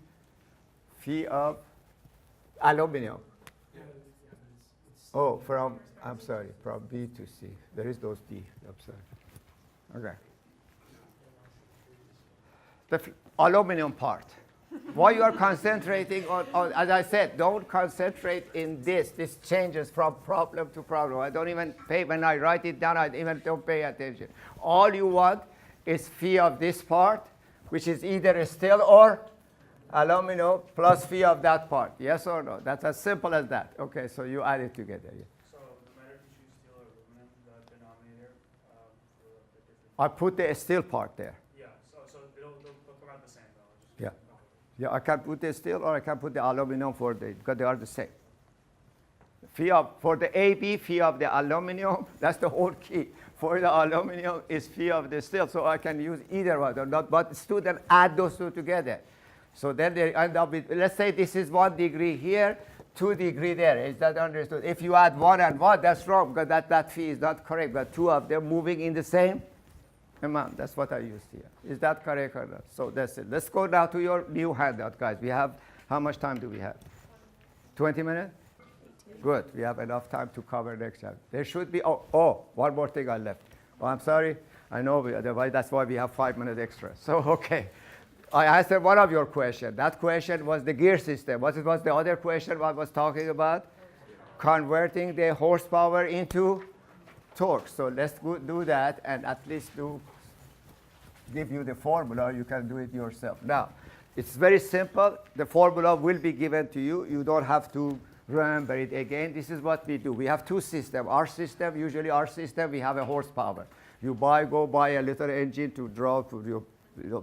phi of aluminum. Yeah. Oh, from, I'm sorry, from B to C. There is those D, I'm sorry. Okay. the aluminum part. Why you are concentrating on, as I said, don't concentrate in this. This changes from problem to problem. I don't even pay, when I write it down, I even don't pay attention. All you want is phi of this part, which is either steel or aluminum, plus phi of that part. Yes or no? That's as simple as that. Okay, so you add it together. Yeah. So no matter if you choose steel or aluminum, the denominator for the different. I put the steel part there. Yeah. So they'll come out the same though. Yeah. Yeah, I can put the steel or I can put the aluminum for the, because they are the same. Phi of, for the AB, phi of the aluminum, that's the whole key. For the aluminum is phi of the steel, so I can use either one or not, but students add those two together. So then they end up with, let's say this is 1 degree here, 2 degree there. Is that understood? If you add 1 and 1, that's wrong, because that phi is not correct, but two of them moving in the same amount. That's what I used here. Is that correct or not? So that's it. Let's go now to your new handout, guys. We have, how much time do we have? 20 minutes? Good. We have enough time to cover next time. There should be, one more thing I left. Oh, I'm sorry. I know, otherwise that's why we have 5 minutes extra. So, okay. I answered one of your questions. That question was the gear system. What was the other question I was talking about? Converting the horsepower into torque. So let's do that and at least give you the formula. You can do it yourself. Now, it's very simple. The formula will be given to you. You don't have to remember it again. This is what we do. We have two systems. Usually our system, we have a horsepower. You go buy a little engine to draw, to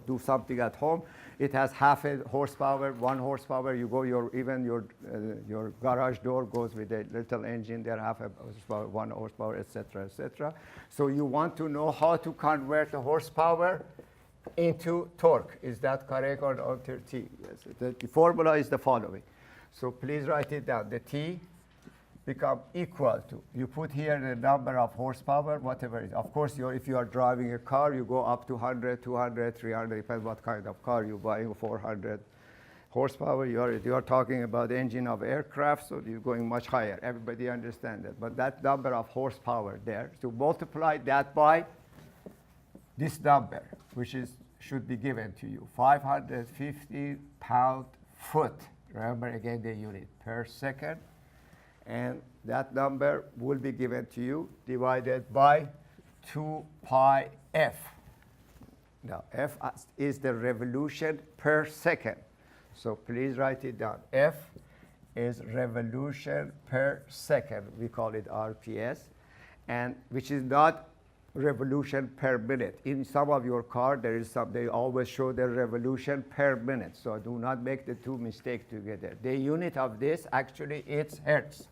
do something at home. It has half a horsepower, 1 horsepower. You go, your garage door goes with a little engine there, half a horsepower, 1 horsepower, etc., etc. So you want to know how to convert the horsepower into torque. Is that correct or not? T. Yes. The formula is the following. So please write it down. The T become equal to, you put here the number of horsepower, whatever it is. Of course, if you are driving a car, you go up to 100, 200, 300, depends what kind of car you're buying, 400 horsepower. You are talking about the engine of aircraft, so you're going much higher. Everybody understands that. But that number of horsepower there, to multiply that by this number, which should be given to you, 550 pound-foot. Remember again the unit per second. And that number will be given to you divided by 2 pi f. Now, f is the revolution per second. So please write it down. F is revolution per second. We call it RPS, and which is not revolution per minute. In some of your car, they always show the revolution per minute. So do not make the two mistakes together. The unit of this, actually, it's hertz.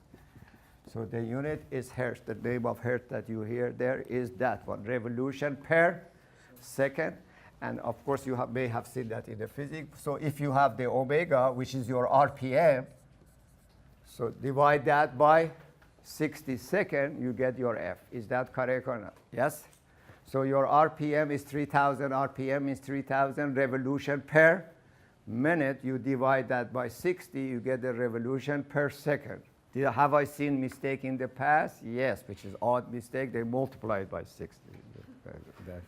So the unit is hertz. The name of hertz that you hear there is that one, revolution per second. And of course, you may have seen that in the physics. So if you have the omega, which is your RPM, so divide that by 60 seconds, you get your F. Is that correct or not? Yes? So your RPM is 3,000. RPM is 3,000 revolution per minute. You divide that by 60, you get the revolution per second. Have I seen mistake in the past? Yes, which is odd mistake. They multiply it by 60. That's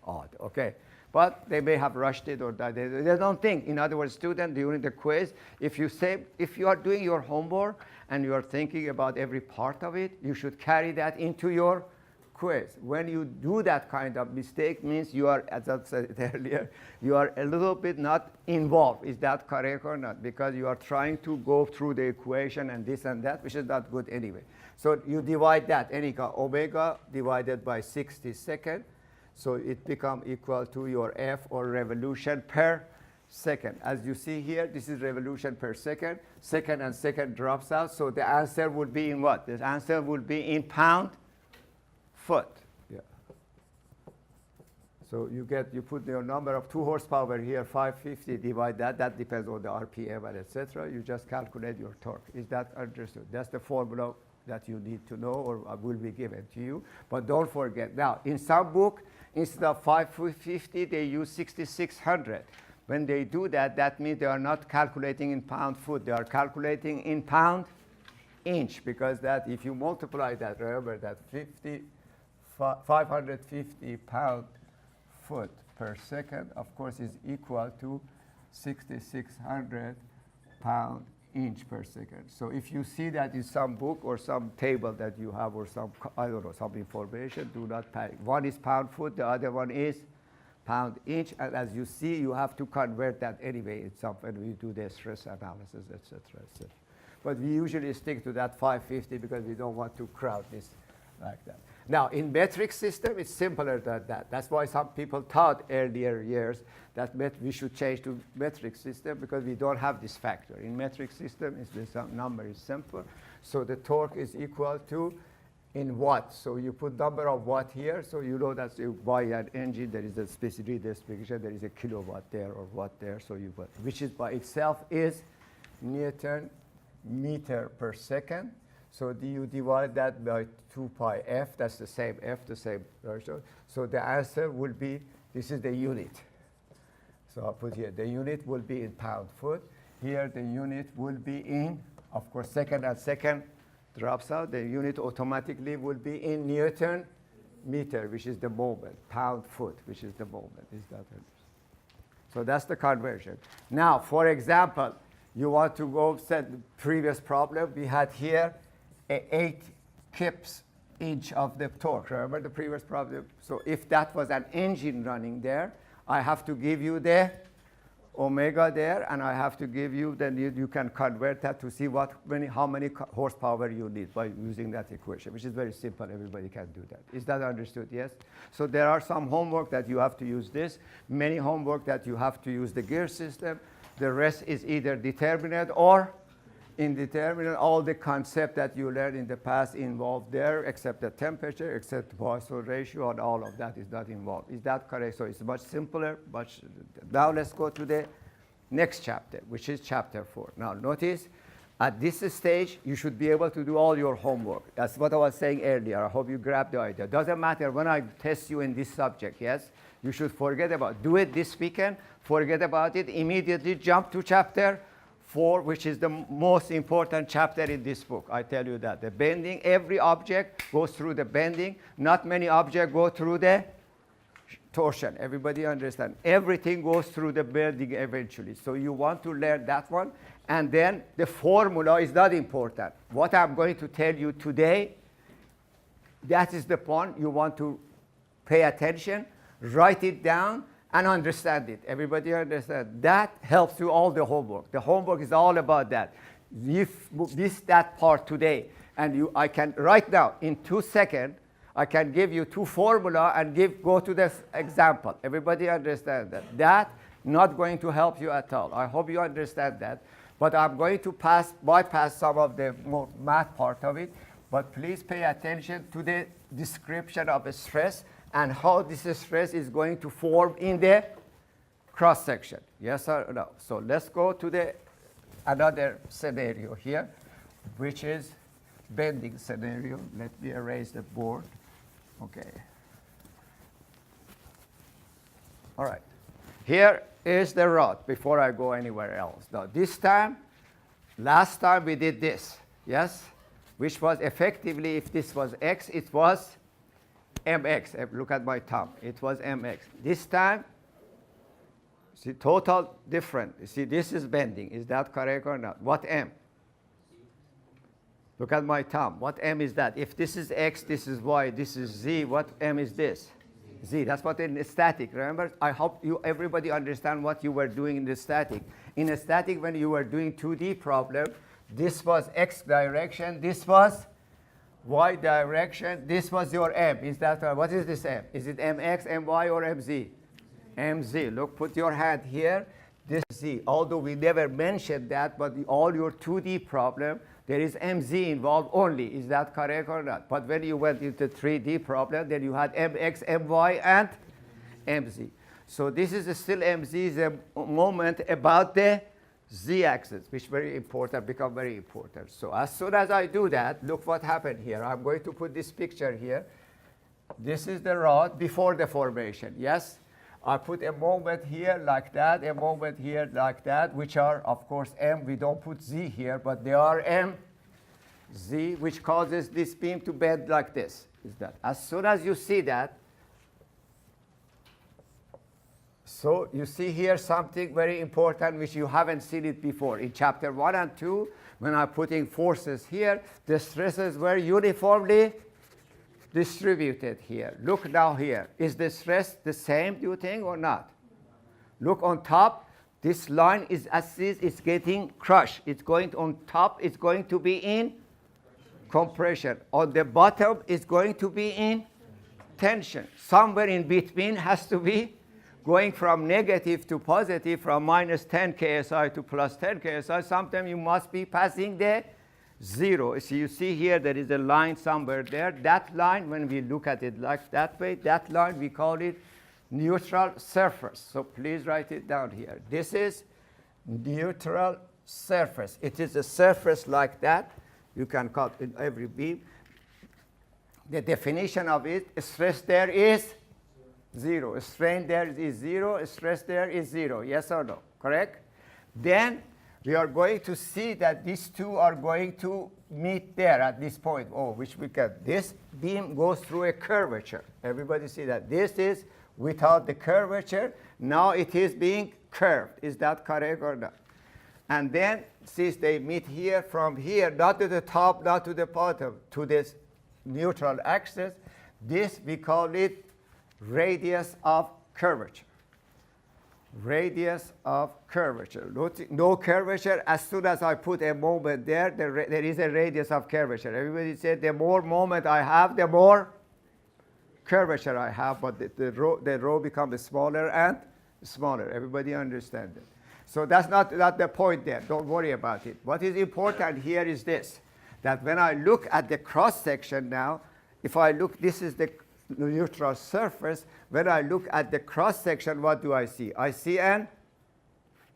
odd. Okay. But they may have rushed it or that. They don't think. In other words, student, during the quiz, if you are doing your homework and you are thinking about every part of it, you should carry that into your quiz. When you do that kind of mistake, means you are, as I said earlier, you are a little bit not involved. Is that correct or not? Because you are trying to go through the equation and this and that, which is not good anyway. So you divide that, omega divided by 60 seconds. So it becomes equal to your F, or revolution per second. As you see here, this is revolution per second. Second and second drops out. So the answer would be in what? The answer would be in pound foot. Yeah. So you put your number of 2 horsepower here, 550, divide that. That depends on the RPM and etc. You just calculate your torque. Is that understood? That's the formula that you need to know, or will be given to you. But don't forget. Now, in some book, instead of 550, they use 6,600. When they do that, that means they are not calculating in pound-foot. They are calculating in pound-inch, because that if you multiply that, remember that 550 pound-foot per second, of course, is equal to 6,600 pound inch per second. So if you see that in some book or some table that you have or some, I don't know, some information, do not panic. One is pound foot, the other one is pound inch, and as you see, you have to convert that anyway in some, when we do the stress analysis, etc., etc. But we usually stick to that 550 because we don't want to crowd this like that. Now, in metric system, it's simpler than that. That's why some people thought earlier years that we should change to metric system because we don't have this factor. In metric system, the number is simple. So the torque is equal to in watts. So you put number of watt here, so you know that you buy an engine, there is a specific specification, there is a kilowatt there or watt there, so you put, which is by itself is Newton meter per second. So you divide that by 2 pi f, that's the same f, the same ratio. So the answer will be, this is the unit. So I'll put here, the unit will be in pound foot. Here the unit will be in, of course, second and second drops out. The unit automatically will be in Newton meter, which is the moment, pound foot, which is the moment. Is that it? So that's the conversion. Now, for example, you want to go set the previous problem. We had here 8 kips inch of the torque. Remember the previous problem? So if that was an engine running there, I have to give you the omega there, and I have to give you, then you can convert that to see how many horsepower you need by using that equation, which is very simple. Everybody can do that. Is that understood? Yes? So there are some homework that you have to use this, many homework that you have to use the gear system. The rest is either determinate or indeterminate. All the concept that you learned in the past involved there, except the temperature, except Poisson ratio, and all of that is not involved. Is that correct? So it's much simpler. Now let's go to the next chapter, which is chapter 4. Now notice, at this stage, you should be able to do all your homework. That's what I was saying earlier. I hope you grabbed the idea. Doesn't matter when I test you in this subject, yes? You should forget about it. Do it this weekend, forget about it, immediately jump to chapter 4, which is the most important chapter in this book. I tell you that. The bending, every object goes through the bending. Not many objects go through the torsion. Everybody understand? Everything goes through the bending eventually. So you want to learn that one. And then the formula is not important. What I'm going to tell you today, that is the point. You want to pay attention, write it down, and understand it. Everybody understand? That helps you all the homework. The homework is all about that. If this that part today, and I can right now in 2 seconds, I can give you 2 formula and go to this example. Everybody understand that? That not going to help you at all. I hope you understand that. But I'm going to bypass some of the more math part of it. But please pay attention to the description of a stress and how this stress is going to form in the cross section. Yes or no? So let's go to another scenario here, which is bending scenario. Let me erase the board. Okay. All right. Here is the rod before I go anywhere else. Now this time, last time we did this, yes? Which was effectively, if this was x, it was mx. Look at my thumb. It was mx. This time, see, total different. You see, this is bending. Is that correct or not? What m? Look at my thumb. What m is that? If this is x, this is y, this is z, what m is this? Z. That's what in static. Remember, I hope everybody understand what you were doing in the static. In a static, when you were doing 2D problem, this was x direction, this was y direction, this was your m. Is that right? What is this m? Is it mx, my, or mz? Mz. Look, put your hand here. This z. Although we never mentioned that, but all your 2D problem, there is mz involved only. Is that correct or not? But when you went into 3D problem, then you had mx, my, and mz. So this is still mz is a moment about the z-axis, which very important, become very important. So as soon as I do that, look what happened here. I'm going to put this picture here. This is the rod before the formation, yes? I put a moment here like that, a moment here like that, which are, of course, m. We don't put z here, but they are m, z, which causes this beam to bend like this. Is that? As soon as you see that, So you see here something very important which you haven't seen it before. In chapter 1 and 2, when I'm putting forces here, the stresses were uniformly distributed here. Look now here. Is the stress the same, do you think, or not? Look on top. This line is as is, it's getting crushed. It's going on top, it's going to be in compression. On the bottom, it's going to be in tension. Somewhere in between has to be going from negative to positive, from minus 10 KSI to plus 10 KSI. Sometimes you must be passing the zero. So you see here there is a line somewhere there. That line, when we look at it like that way, that line, we call it neutral surface. So please write it down here. This is neutral surface. It is a surface like that. You can cut in every beam. The definition of it, stress there is zero. Strain there is zero. Stress there is zero. Yes or no? Correct? Then we are going to see that these two are going to meet there at this point. Oh, which we can. This beam goes through a curvature. Everybody see that? This is without the curvature. Now it is being curved. Is that correct or not? And then since they meet here, from here, not to the top, not to the bottom, to this neutral axis, this we call it radius of curvature. Radius of curvature. No curvature. As soon as I put a moment there, there is a radius of curvature. Everybody said the more moment I have, the more curvature I have, but the row becomes smaller and smaller. Everybody understand it? So that's not the point there. Don't worry about it. What is important here is this, that when I look at the cross section now, if I look, this is the neutral surface. When I look at the cross section, what do I see? I see a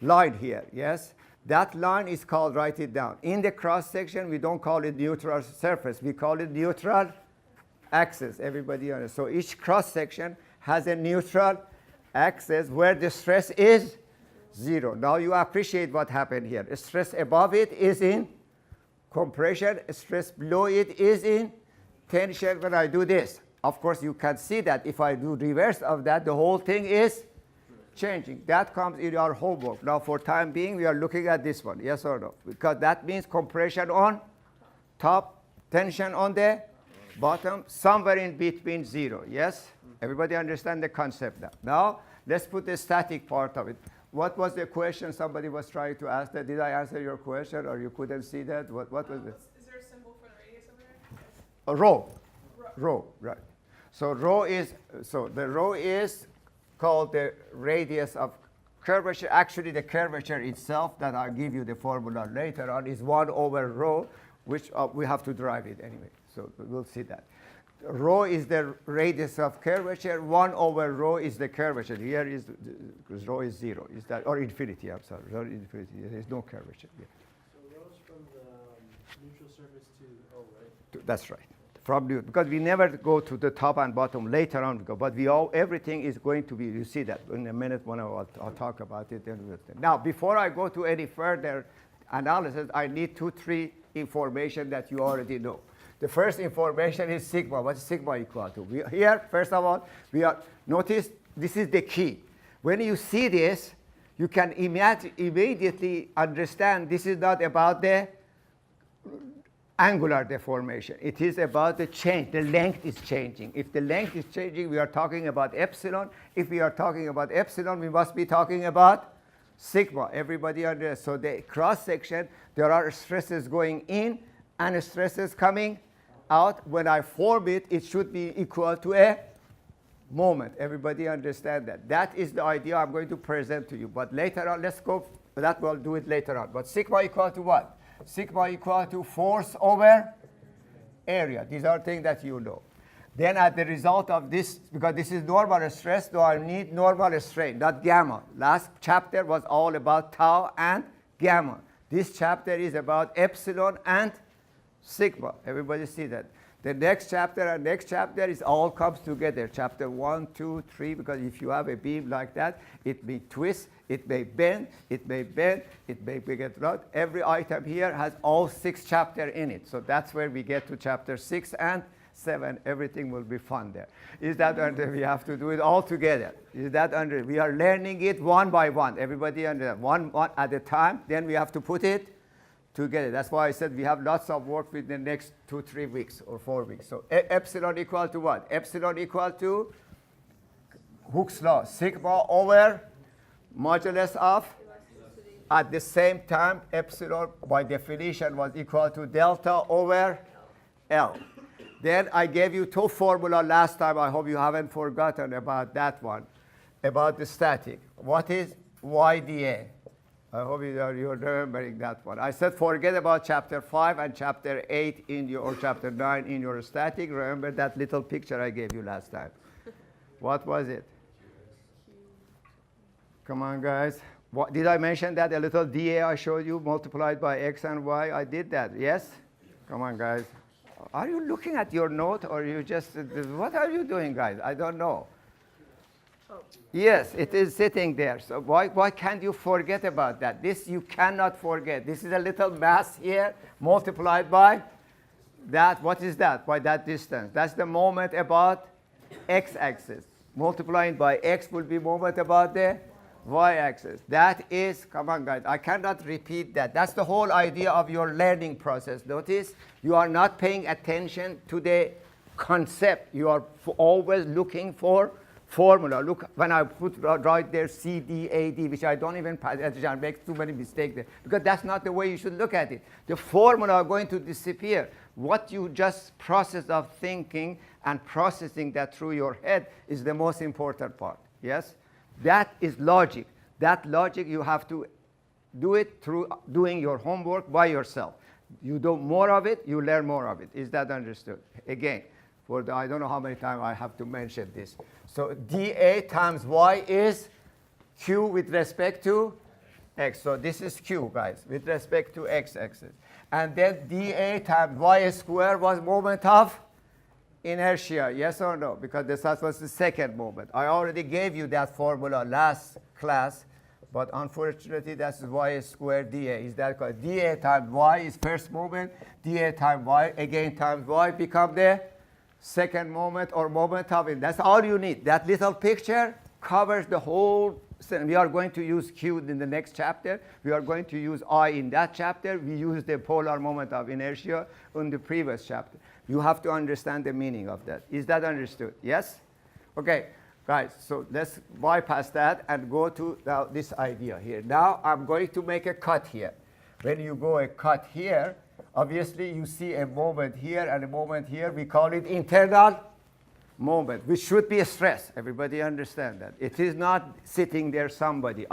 line here, yes? That line is called, write it down. In the cross section, we don't call it neutral surface. We call it neutral axis. Everybody understands? So each cross section has a neutral axis where the stress is zero. Now you appreciate what happened here. Stress above it is in compression. Stress below it is in tension. When I do this, of course, you can see that if I do reverse of that, the whole thing is changing. That comes in our homework. Now, for time being, we are looking at this one. Yes or no? Because that means compression on top, tension on the bottom, somewhere in between zero. Yes? Everybody understand the concept now? Now, let's put the static part of it. What was the question somebody was trying to ask? That? Did I answer your question, or you couldn't see that? What was it? Is there a symbol for the radius over there? A rho. Rho, right. So the rho is called the radius of curvature. Actually, the curvature itself, that I'll give you the formula later on, is 1 over rho, which we have to derive it anyway. So we'll see that. Rho is the radius of curvature. 1 over rho is the curvature. Here is, because rho is zero. Is that, or infinity, I'm sorry. Rho is infinity. There's no curvature. Yeah. So rho is from the neutral surface to O, right? That's right. From the, because we never go to the top and bottom. Later on we go, but everything is going to be, you see that in a minute when I'll talk about it. Now, before I go to any further analysis, I need 2-3 information that you already know. The first information is sigma. What is sigma equal to? Here, first of all, notice this is the key. When you see this, you can immediately understand this is not about the angular deformation. It is about the change. The length is changing. If the length is changing, we are talking about epsilon. If we are talking about epsilon, we must be talking about sigma. Everybody understands. So the cross section, there are stresses going in and stresses coming out. When I form it, it should be equal to a moment. Everybody understand that? That is the idea I'm going to present to you. But later on, let's go. That we'll do it later on. But sigma equal to what? Sigma equal to force over area. These are things that you know. Then as the result of this, because this is normal stress, so I need normal strain, not gamma. Last chapter was all about tau and gamma. This chapter is about epsilon and sigma. Everybody see that? The next chapter and next chapter is all comes together. Chapter 1, 2, 3, because if you have a beam like that, it may twist, it may bend, it may bend, it may get rot. Every item here has all 6 chapters in it. So that's where we get to chapter 6 and 7, everything will be fun there. Is that under? We have to do it all together. Is that under? We are learning it one by one. Everybody under one at a time. Then we have to put it together. That's why I said we have lots of work within the next 2-3 weeks or 4 weeks. So epsilon equal to what? Epsilon equal to Hooke's law, sigma over modulus of. At the same time, epsilon by definition was equal to delta over L. Then I gave you 2 formula last time. I hope you haven't forgotten about that one, about the static. What is YDA? I hope you're remembering that one. I said forget about chapter 5 and chapter 8 in your, or chapter 9 in your static. Remember that little picture I gave you last time. What was it? Come on, guys. What, did I mention that a little dA I showed you multiplied by x and y? I did that, yes? Come on, guys. Are you looking at your note or you just, what are you doing, guys? I don't know. Yes, it is sitting there. So why can't you forget about that? This you cannot forget. This is a little mass here multiplied by that. What is that? By that distance. That's the moment about x-axis. Multiplying by x will be moment about the y-axis. That is, come on guys, I cannot repeat that. That's the whole idea of your learning process. Notice you are not paying attention to the concept. You are always looking for formula. Look, when I put right there CDAD, which I don't even pay attention, I make too many mistakes there, because that's not the way you should look at it. The formula are going to disappear. What you just process of thinking and processing that through your head is the most important part. Yes? That is logic. That logic you have to do it through doing your homework by yourself. You do more of it, you learn more of it. Is that understood? Again, for the, I don't know how many times I have to mention this. So dA times y is q with respect to x. So this is q, guys, with respect to x-axis. And then dA times y squared was moment of inertia, yes or no? Because this was the second moment. I already gave you that formula last class, but unfortunately that's y squared dA. Is that correct? dA times y is first moment, dA times y again times y become the second moment or moment of it. That's all you need. That little picture covers the whole. We are going to use Q in the next chapter. We are going to use I in that chapter. We used the polar moment of inertia in the previous chapter. You have to understand the meaning of that. Is that understood? Yes? Okay, guys, so let's bypass that and go to now this idea here. Now I'm going to make a cut here. When you go a cut here, obviously you see a moment here and a moment here. We call it internal moment, which should be a stress. Everybody understand that. It is not sitting there somebody.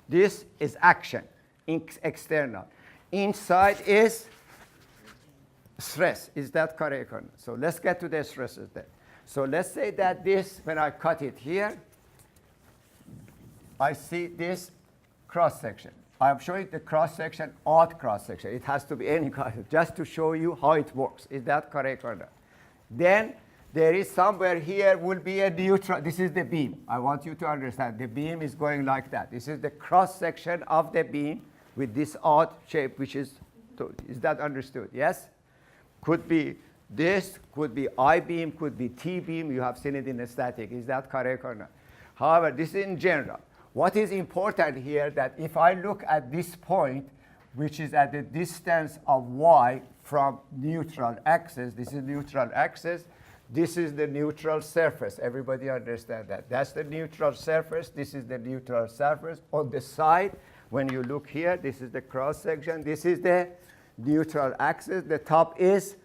This is action, external. Inside is stress. Is that correct? So let's get to the stresses then. So let's say that this, when I cut it here, I see this cross section. I am showing the cross section, odd cross section. It has to be any kind, just to show you how it works. Is that correct or not? Then there is somewhere here will be a neutral. This is the beam. I want you to understand. The beam is going like that. This is the cross section of the beam with this odd shape, which is that understood? Yes? Could be this, could be I beam, could be T beam. You have seen it in the static. Is that correct or not? However, this is in general. What is important here that if I look at this point, which is at the distance of y from neutral axis, this is neutral axis, this is the neutral surface. Everybody understand that? That's the neutral surface. This is the neutral surface. On the side, when you look here, this is the cross section. This is the neutral axis. The top is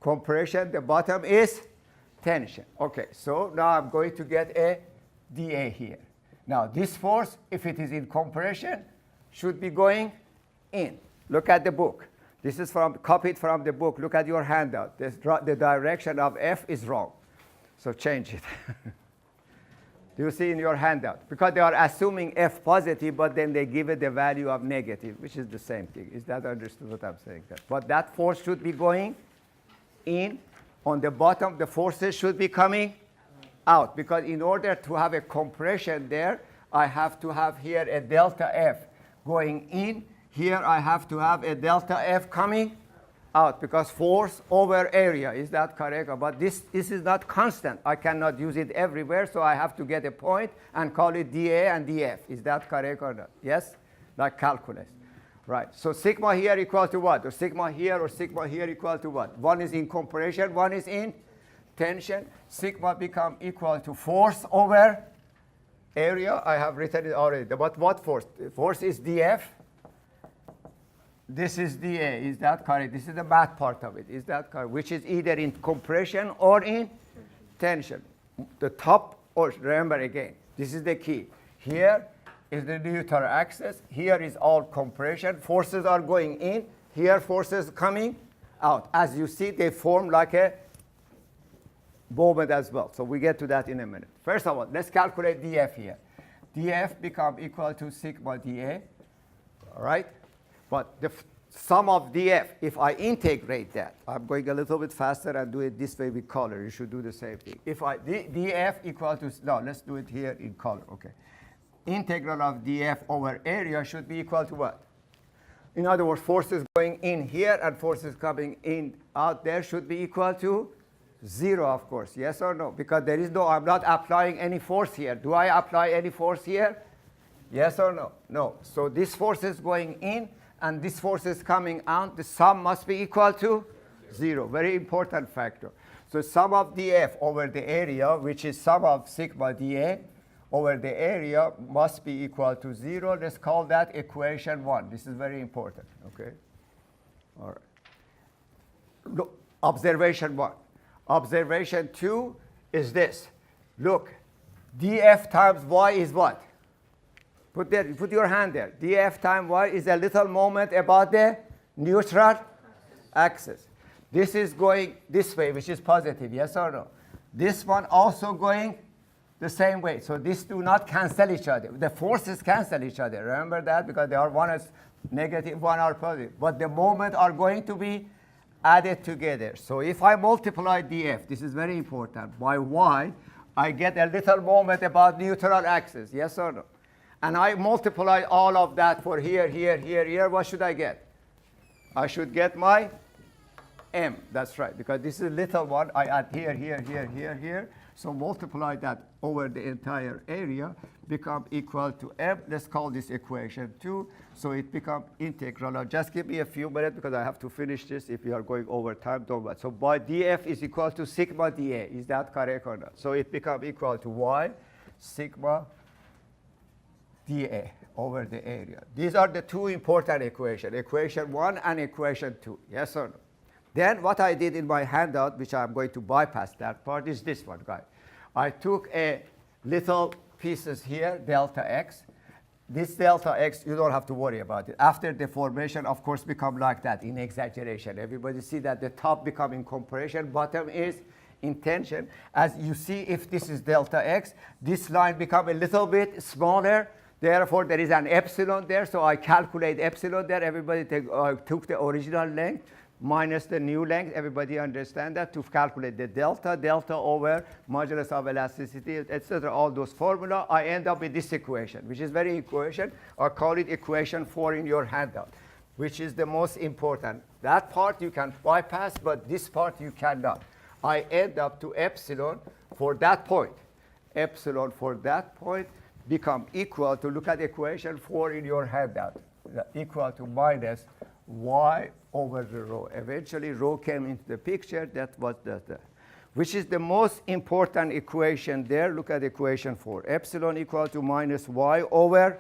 compression. The bottom is tension. Okay, so now I'm going to get a dA here. Now, this force, if it is in compression, should be going in. Look at the book. This is copied from the book. Look at your handout. The direction of F is wrong. So change it. Do you see in your handout? Because they are assuming F positive, but then they give it the value of negative, which is the same thing. Is that understood what I'm saying? But that force should be going in. On the bottom, the forces should be coming out. Because in order to have a compression there, I have to have here a delta F going in. Here I have to have a delta F coming out, because force over area, is that correct? But this is not constant. I cannot use it everywhere, so I have to get a point and call it dA and dF. Is that correct or not? Yes? Like calculus. Right. So sigma here equal to what? Or sigma here equal to what? One is in compression, one is in tension. Sigma become equal to force over area. I have written it already. But what force? Force is dF. This is dA. Is that correct? This is the math part of it. Is that correct? Which is either in compression or in tension. The top, or remember again, this is the key. Here is the neutral axis. Here is all compression. Forces are going in. Here forces coming out. As you see, they form like a moment as well. So we get to that in a minute. First of all, let's calculate dF here. dF become equal to sigma dA. All right? But the sum of dF, if I integrate that, I'm going a little bit faster and do it this way with color. You should do the same thing. If I dF equal to, no, let's do it here in color. Okay. Integral of dF over area should be equal to what? In other words, forces going in here and forces coming in out there should be equal to 0, of course. Yes or no? Because there is no, I'm not applying any force here. Do I apply any force here? Yes or no? No. So this force is going in and this force is coming out. The sum must be equal to 0. Very important factor. So sum of dF over the area, which is sum of sigma dA, over the area must be equal to 0. Let's call that equation 1. This is very important, okay? All right. Look, observation 1. Observation 2 is this. Look, dF times y is what? Put your hand there. dF times y is a little moment about the neutral axis. This is going this way, which is positive, yes or no? This one also going the same way. So these do not cancel each other. The forces cancel each other. Remember that? Because they are one is negative, one are positive. But the moment are going to be added together. So if I multiply dF, this is very important, by y, I get a little moment about neutral axis. Yes or no? And I multiply all of that for here, here, here, here. What should I get? I should get my m. That's right. Because this is a little one. I add here, here, here, here, here. So multiply that over the entire area, become equal to m. Let's call this equation 2. So it becomes integral. Now just give me a few minutes because I have to finish this. If you are going over time, don't worry. So by dF is equal to sigma dA. Is that correct or not? So it becomes equal to y sigma dA over the area. These are the two important equations, equation 1 and equation 2. Yes or no? Then what I did in my handout, which I'm going to bypass that part, is this one, guys. I took a little pieces here, delta x. This delta x, you don't have to worry about it. After deformation, of course, become like that in exaggeration. Everybody see that the top become in compression, bottom is in tension. As you see, if this is delta x, this line become a little bit smaller. Therefore, there is an epsilon there, so I calculate epsilon there. Everybody took the original length minus the new length. Everybody understand that? To calculate the delta over modulus of elasticity, etc., all those formula, I end up with this equation, which is very equation. I call it equation 4 in your handout, which is the most important. That part you can bypass, but this part you cannot. I end up to epsilon for that point. Epsilon for that point become equal to, look at equation 4 in your handout, equal to minus y over the rho. Eventually, rho came into the picture. That was which is the most important equation there. Look at equation 4. Epsilon equal to minus y over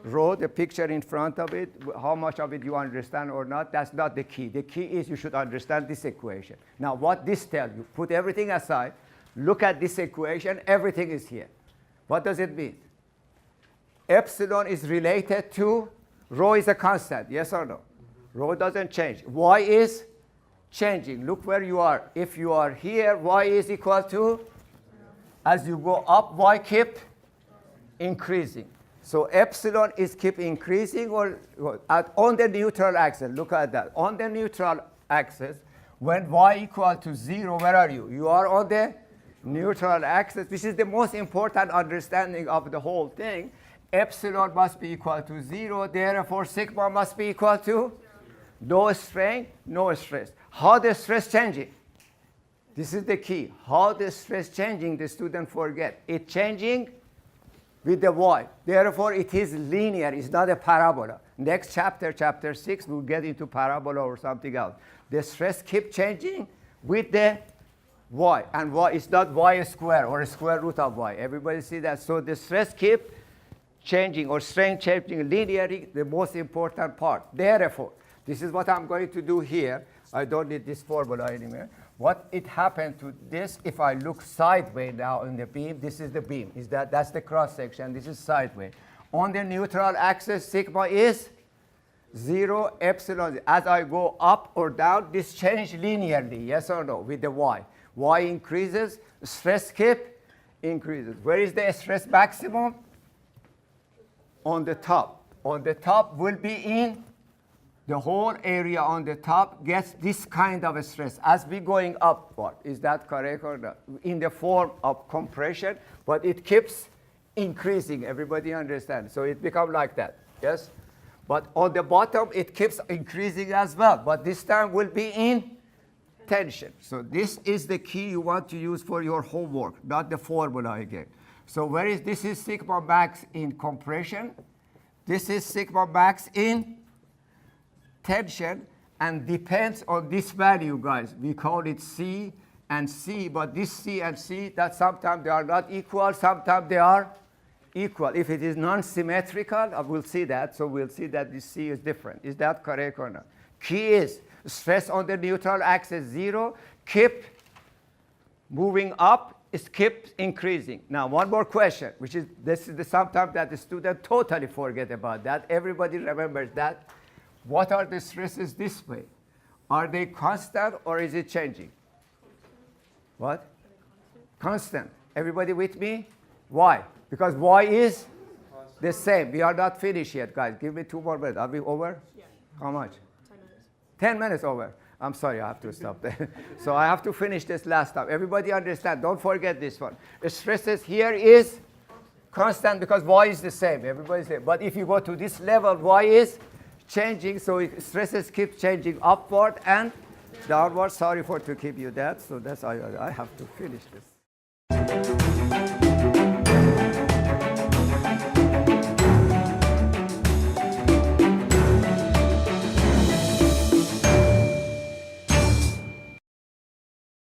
rho. The picture in front of it, how much of it you understand or not, that's not the key. The key is you should understand this equation. Now, what this tells you, put everything aside, look at this equation, everything is here. What does it mean? Epsilon is related to rho is a constant, yes or no? Rho doesn't change. Y is changing. Look where you are. If you are here, y is equal to, as you go up, y keep increasing. So epsilon is keep increasing or on the neutral axis. Look at that. On the neutral axis, when y equal to 0, where are you? You are on the neutral axis, which is the most important understanding of the whole thing. Epsilon must be equal to 0. Therefore, sigma must be equal to No strain, no stress. How the stress changing? This is the key. How the stress changing, the student forget. It changing with the y. Therefore, it is linear. It's not a parabola. Next chapter, chapter 6, we'll get into parabola or something else. The stress keep changing with the y. And y is not y squared or a square root of y. Everybody see that? So the stress keep changing or strain changing linearly, the most important part. Therefore, this is what I'm going to do here. I don't need this formula anymore. What it happened to this, if I look sideways now in the beam, this is the beam. That's the cross section. This is sideways. On the neutral axis, sigma is 0, epsilon. As I go up or down, this change linearly, yes or no, with the y. Y increases, stress keep increases. Where is the stress maximum? On the top. On the top will be in the whole area on the top gets this kind of a stress as we going upward. Is that correct or not? In the form of compression, but it keeps increasing. Everybody understands? So it becomes like that, yes? But on the bottom, it keeps increasing as well. But this time will be in tension. So this is the key you want to use for your homework, not the formula again. So where is this is sigma max in compression. This is sigma max in tension, and depends on this value, guys. We call it C and C, but this C and C, that sometimes they are not equal, sometimes they are equal. If it is non-symmetrical, we'll see that, so we'll see that this C is different. Is that correct or not? Key is stress on the neutral axis 0, keep moving up, it keeps increasing. Now, one more question, which is, this is sometimes that the student totally forget about that. Everybody remembers that. What are the stresses this way? Are they constant or is it changing? What? Constant. Everybody with me? Why? Because y is the same. We are not finished yet, guys. Give me 2 more minutes. Are we over? Yeah. How much? 10 minutes. 10 minutes over. I'm sorry, I have to stop there. So I have to finish this last time. Everybody understand? Don't forget this one. The stresses here is constant because y is the same. Everybody say. But if you go to this level, y is changing, so stresses keep changing upward and downward. Sorry for to keep you that. So that's I have to finish this.